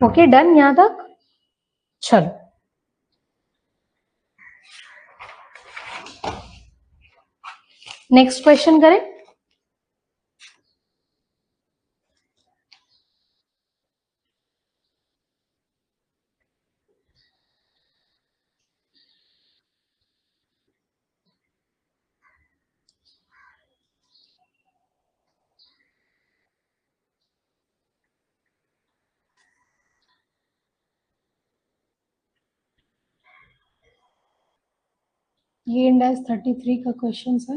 ओके डन यहां तक। चलो नेक्स्ट क्वेश्चन करें। ये इंडेक्स 33 का क्वेश्चन है,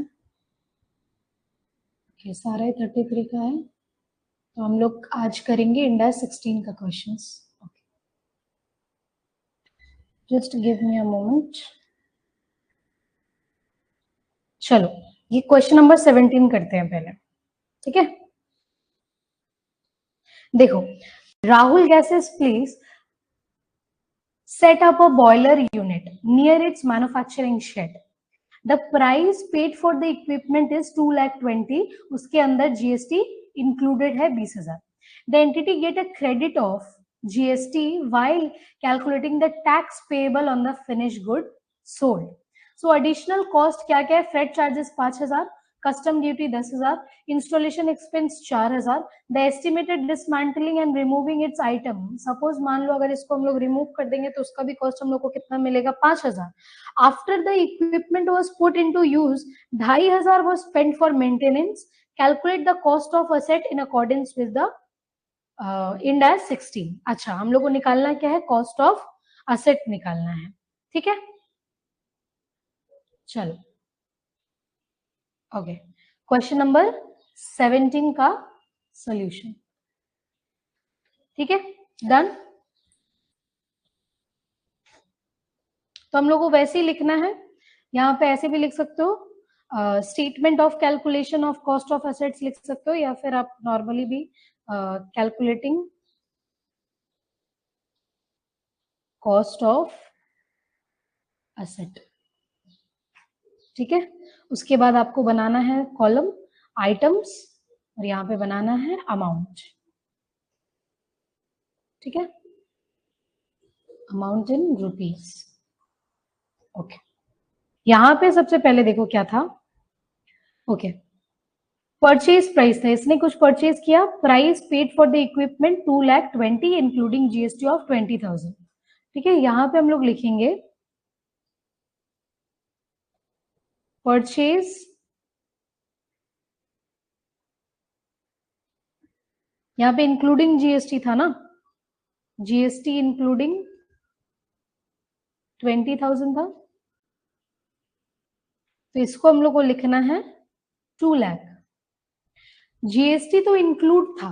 okay, सारा 33 का है, तो हम लोग आज करेंगे इंडेक्स 16 का question. Just give me a moment. चलो ये क्वेश्चन नंबर 17 करते हैं पहले, ठीक है। देखो, Rahul gases please set up a boiler unit near its manufacturing shed. The price paid for the equipment is 2,20,000, उसके अंदर GST included है 20,000। The entity get a credit of GST while calculating the tax payable on the finished good sold. So additional cost क्या क्या है? Freight charges 5,000, custom duty 10,000, installation expense 4,000, the estimated dismantling and removing it's item. Suppose मान लो अगर इसको हम लोग remove कर देंगे तो उसका भी कॉस्ट हम लोग को कितना मिलेगा? 5,000। After the equipment was put into use 2,500 was spent for maintenance. Calculate the cost of asset in accordance with the Ind AS 16। अच्छा, हम लोग को निकालना क्या है? कॉस्ट ऑफ असेट निकालना है, ठीक है। चलो ओके, क्वेश्चन नंबर 17 का सॉल्यूशन, ठीक है डन। तो हम लोग को वैसे ही लिखना है, यहाँ पे ऐसे भी लिख सकते हो, statement of calculation of cost of assets लिख सकते हो, या फिर आप नॉर्मली भी कैलकुलेटिंग कॉस्ट ऑफ एसेट, ठीक है। उसके बाद आपको बनाना है कॉलम आइटम्स और यहाँ पे बनाना है अमाउंट, ठीक है, अमाउंट इन रुपीज। ओके, यहाँ पे सबसे पहले देखो क्या था, ओके, परचेज प्राइस था, इसने कुछ परचेज किया, price paid for the equipment 2,20,000 including GST of 20,000, ठीक है। यहाँ पे हम लोग लिखेंगे परचेज, यहाँ पे इंक्लूडिंग जीएसटी था ना, जीएसटी इंक्लूडिंग 20,000 था, तो इसको हम लोग को लिखना है 2 लाख। जीएसटी तो इंक्लूड था,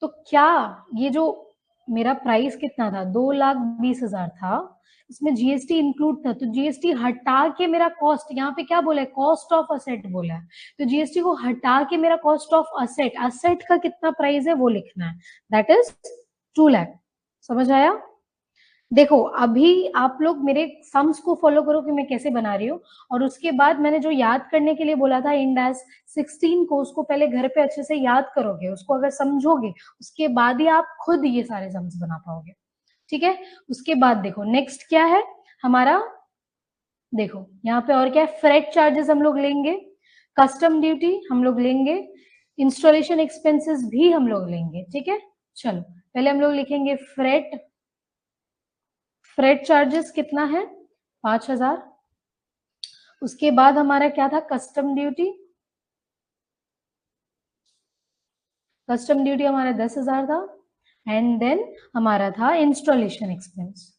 तो क्या ये जो मेरा प्राइस कितना था, 2,20,000 था, इसमें जीएसटी इंक्लूड था, तो जीएसटी हटा के मेरा कॉस्ट, यहाँ पे क्या बोला है, कॉस्ट ऑफ असेट बोला है, तो जीएसटी को हटा के मेरा कॉस्ट ऑफ असेट, असेट का कितना प्राइस है वो लिखना है, दैट इज 2 लाख। समझ आया? देखो अभी आप लोग मेरे सम्स को फॉलो करो कि मैं कैसे बना रही हूँ, और उसके बाद मैंने जो याद करने के लिए बोला था इंड एज 16 को, उसको पहले घर पे अच्छे से याद करोगे, उसको अगर समझोगे उसके बाद ही आप खुद ये सारे सम्स बना पाओगे, ठीक है। उसके बाद देखो नेक्स्ट क्या है हमारा, देखो यहाँ पे और क्या है, फ्रेट चार्जेस हम लोग लेंगे, कस्टम ड्यूटी हम लोग लेंगे, इंस्टॉलेशन एक्सपेंसेस भी हम लोग लेंगे, ठीक है। चलो पहले हम लोग लिखेंगे फ्रेट, फ्रेट चार्जेस कितना है 5,000, उसके बाद हमारा क्या था, कस्टम ड्यूटी, कस्टम ड्यूटी हमारा 10,000 था, एंड देन हमारा था इंस्टॉलेशन एक्सपेंस,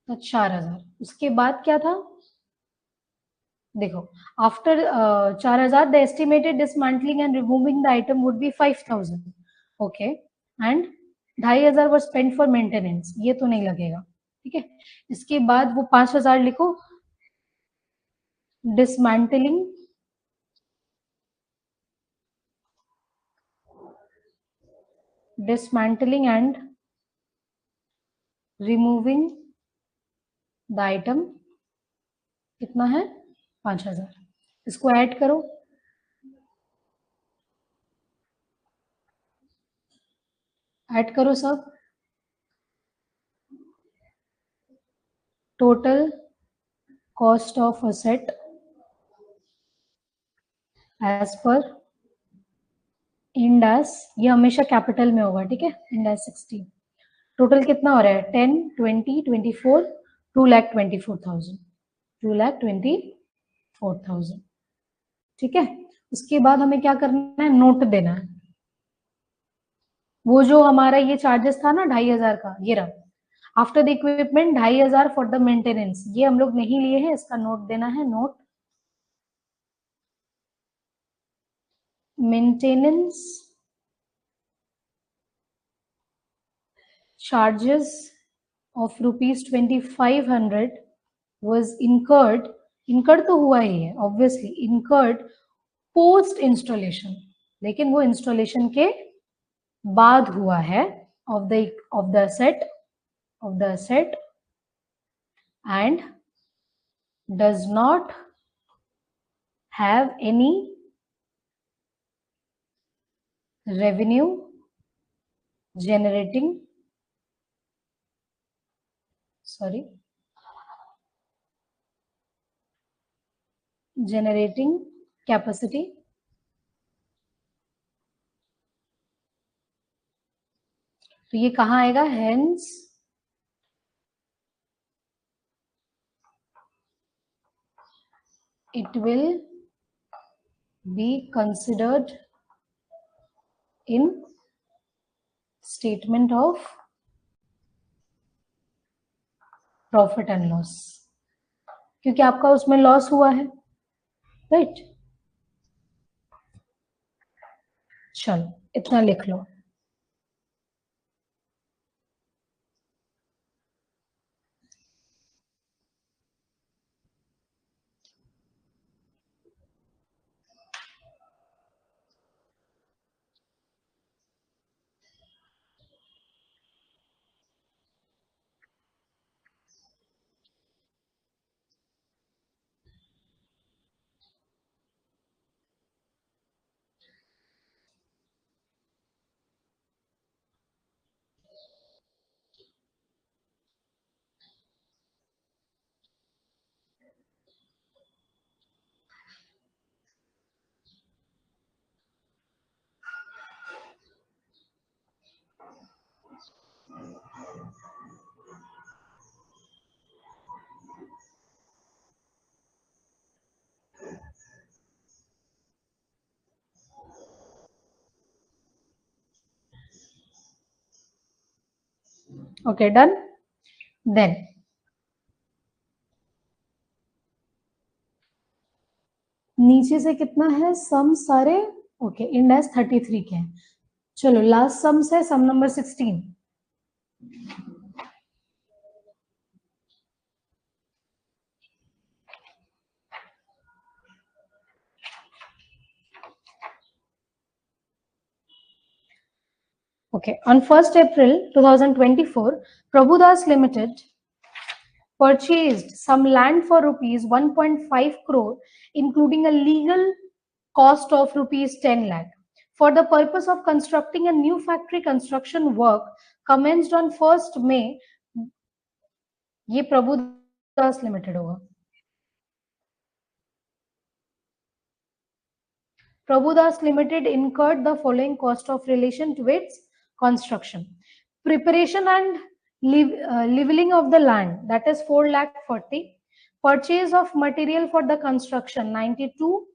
तो 4,000। उसके बाद क्या था, देखो after 4,000 the estimated dismantling and removing the item would be 5,000, okay, and 2,500 was spend for maintenance, ये तो नहीं लगेगा, ठीक है। इसके बाद वो 5,000 लिखो, dismantling, dismantling and removing the item कितना है 5,000, इसको ऐड करो, ऐड करो सब, total cost of asset as per Ind AS, ये हमेशा कैपिटल में होगा, ठीक है, इंडास 16, टोटल कितना हो रहा है 10, 20, 24, 2,24,000, 2,24,000, ठीक है। उसके बाद हमें क्या करना है, नोट देना है, वो जो हमारा ये चार्जेस था ना 2,500 का, ये रहा, after the equipment 2,500 for the maintenance, ये हम लोग नहीं लिए हैं, इसका नोट देना है, note maintenance charges of rupees 2,500 was incurred, incurred तो हुआ ही है obviously, incurred post installation, लेकिन वो installation के बाद हुआ है, of the asset, of the asset, and does not have any revenue generating, sorry, generating capacity, तो ये कहाँ आएगा, hence it will be considered in statement of profit and loss, क्योंकि आपका उसमें लॉस हुआ है, राइट। चलो इतना लिख लो, Okay, done. Then नीचे से कितना है सम सारे? ओके, इंडेक्स 33 के हैं. चलो लास्ट सम्स है सम number 16. Okay, on 1st April 2024, Prabhudas Limited purchased some land for rupees 1.5 crore, including a legal cost of rupees 10 lakh, for the purpose of constructing a new factory. Construction work commenced on 1st May. ये Prabhudas limited होगा. Prabhudas Limited incurred the following cost of relation to its construction: preparation and leveling of the land, that is 4 lakh 40, purchase of material for the construction 92,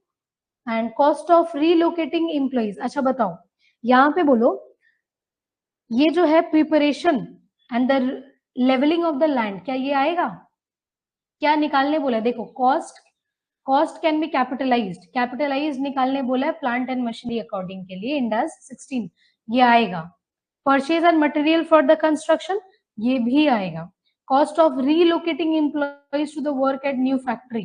and cost of relocating employees. अच्छा बताओ, यहाँ पे बोलो ये जो है preparation and the levelling of the land, क्या ये आएगा? क्या निकालने बोला है? देखो, कॉस्ट कैन बी कैपिटलाइज्ड निकालने बोला है प्लांट एंड मशीनरी अकॉर्डिंग के लिए इंडेक्स 16, ये आएगा. Purchase and material for the construction, ये भी आएगा. Cost of relocating employees to the work at new factory,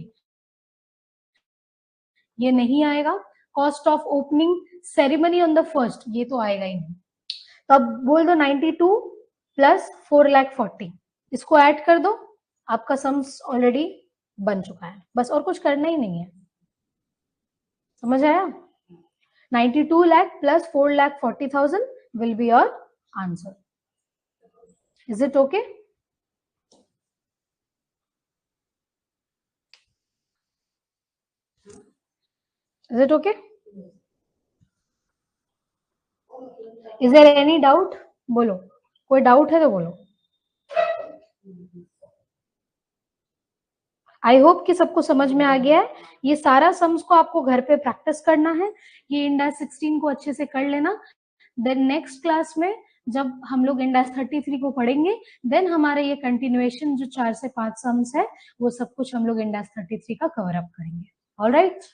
ये नहीं आएगा. Cost of opening ceremony on the first, ये तो आएगा ही नहीं. तो अब बोल दो 92 प्लस 4 लाख 40, इसको ऐड कर दो, आपका सम्स ऑलरेडी बन चुका है. बस और कुछ करना ही नहीं है. समझ आया? 92 lakh plus 4 lakh 40,000 will be your answer. Is it okay? Is it okay? Is there any doubt? बोलो, कोई डाउट है तो बोलो. आई होप कि सबको समझ में आ गया है. ये सारा सम्स को आपको घर पे प्रैक्टिस करना है. ये इंडेक्स 16 को अच्छे से कर लेना. देन नेक्स्ट क्लास में जब हम लोग इंडेक्स 33 को पढ़ेंगे, देन हमारे ये कंटिन्यूएशन जो 4 से 5 सम्स है, वो सब कुछ हम लोग इंडेक्स 33 का कवर अप करेंगे. ऑलराइट.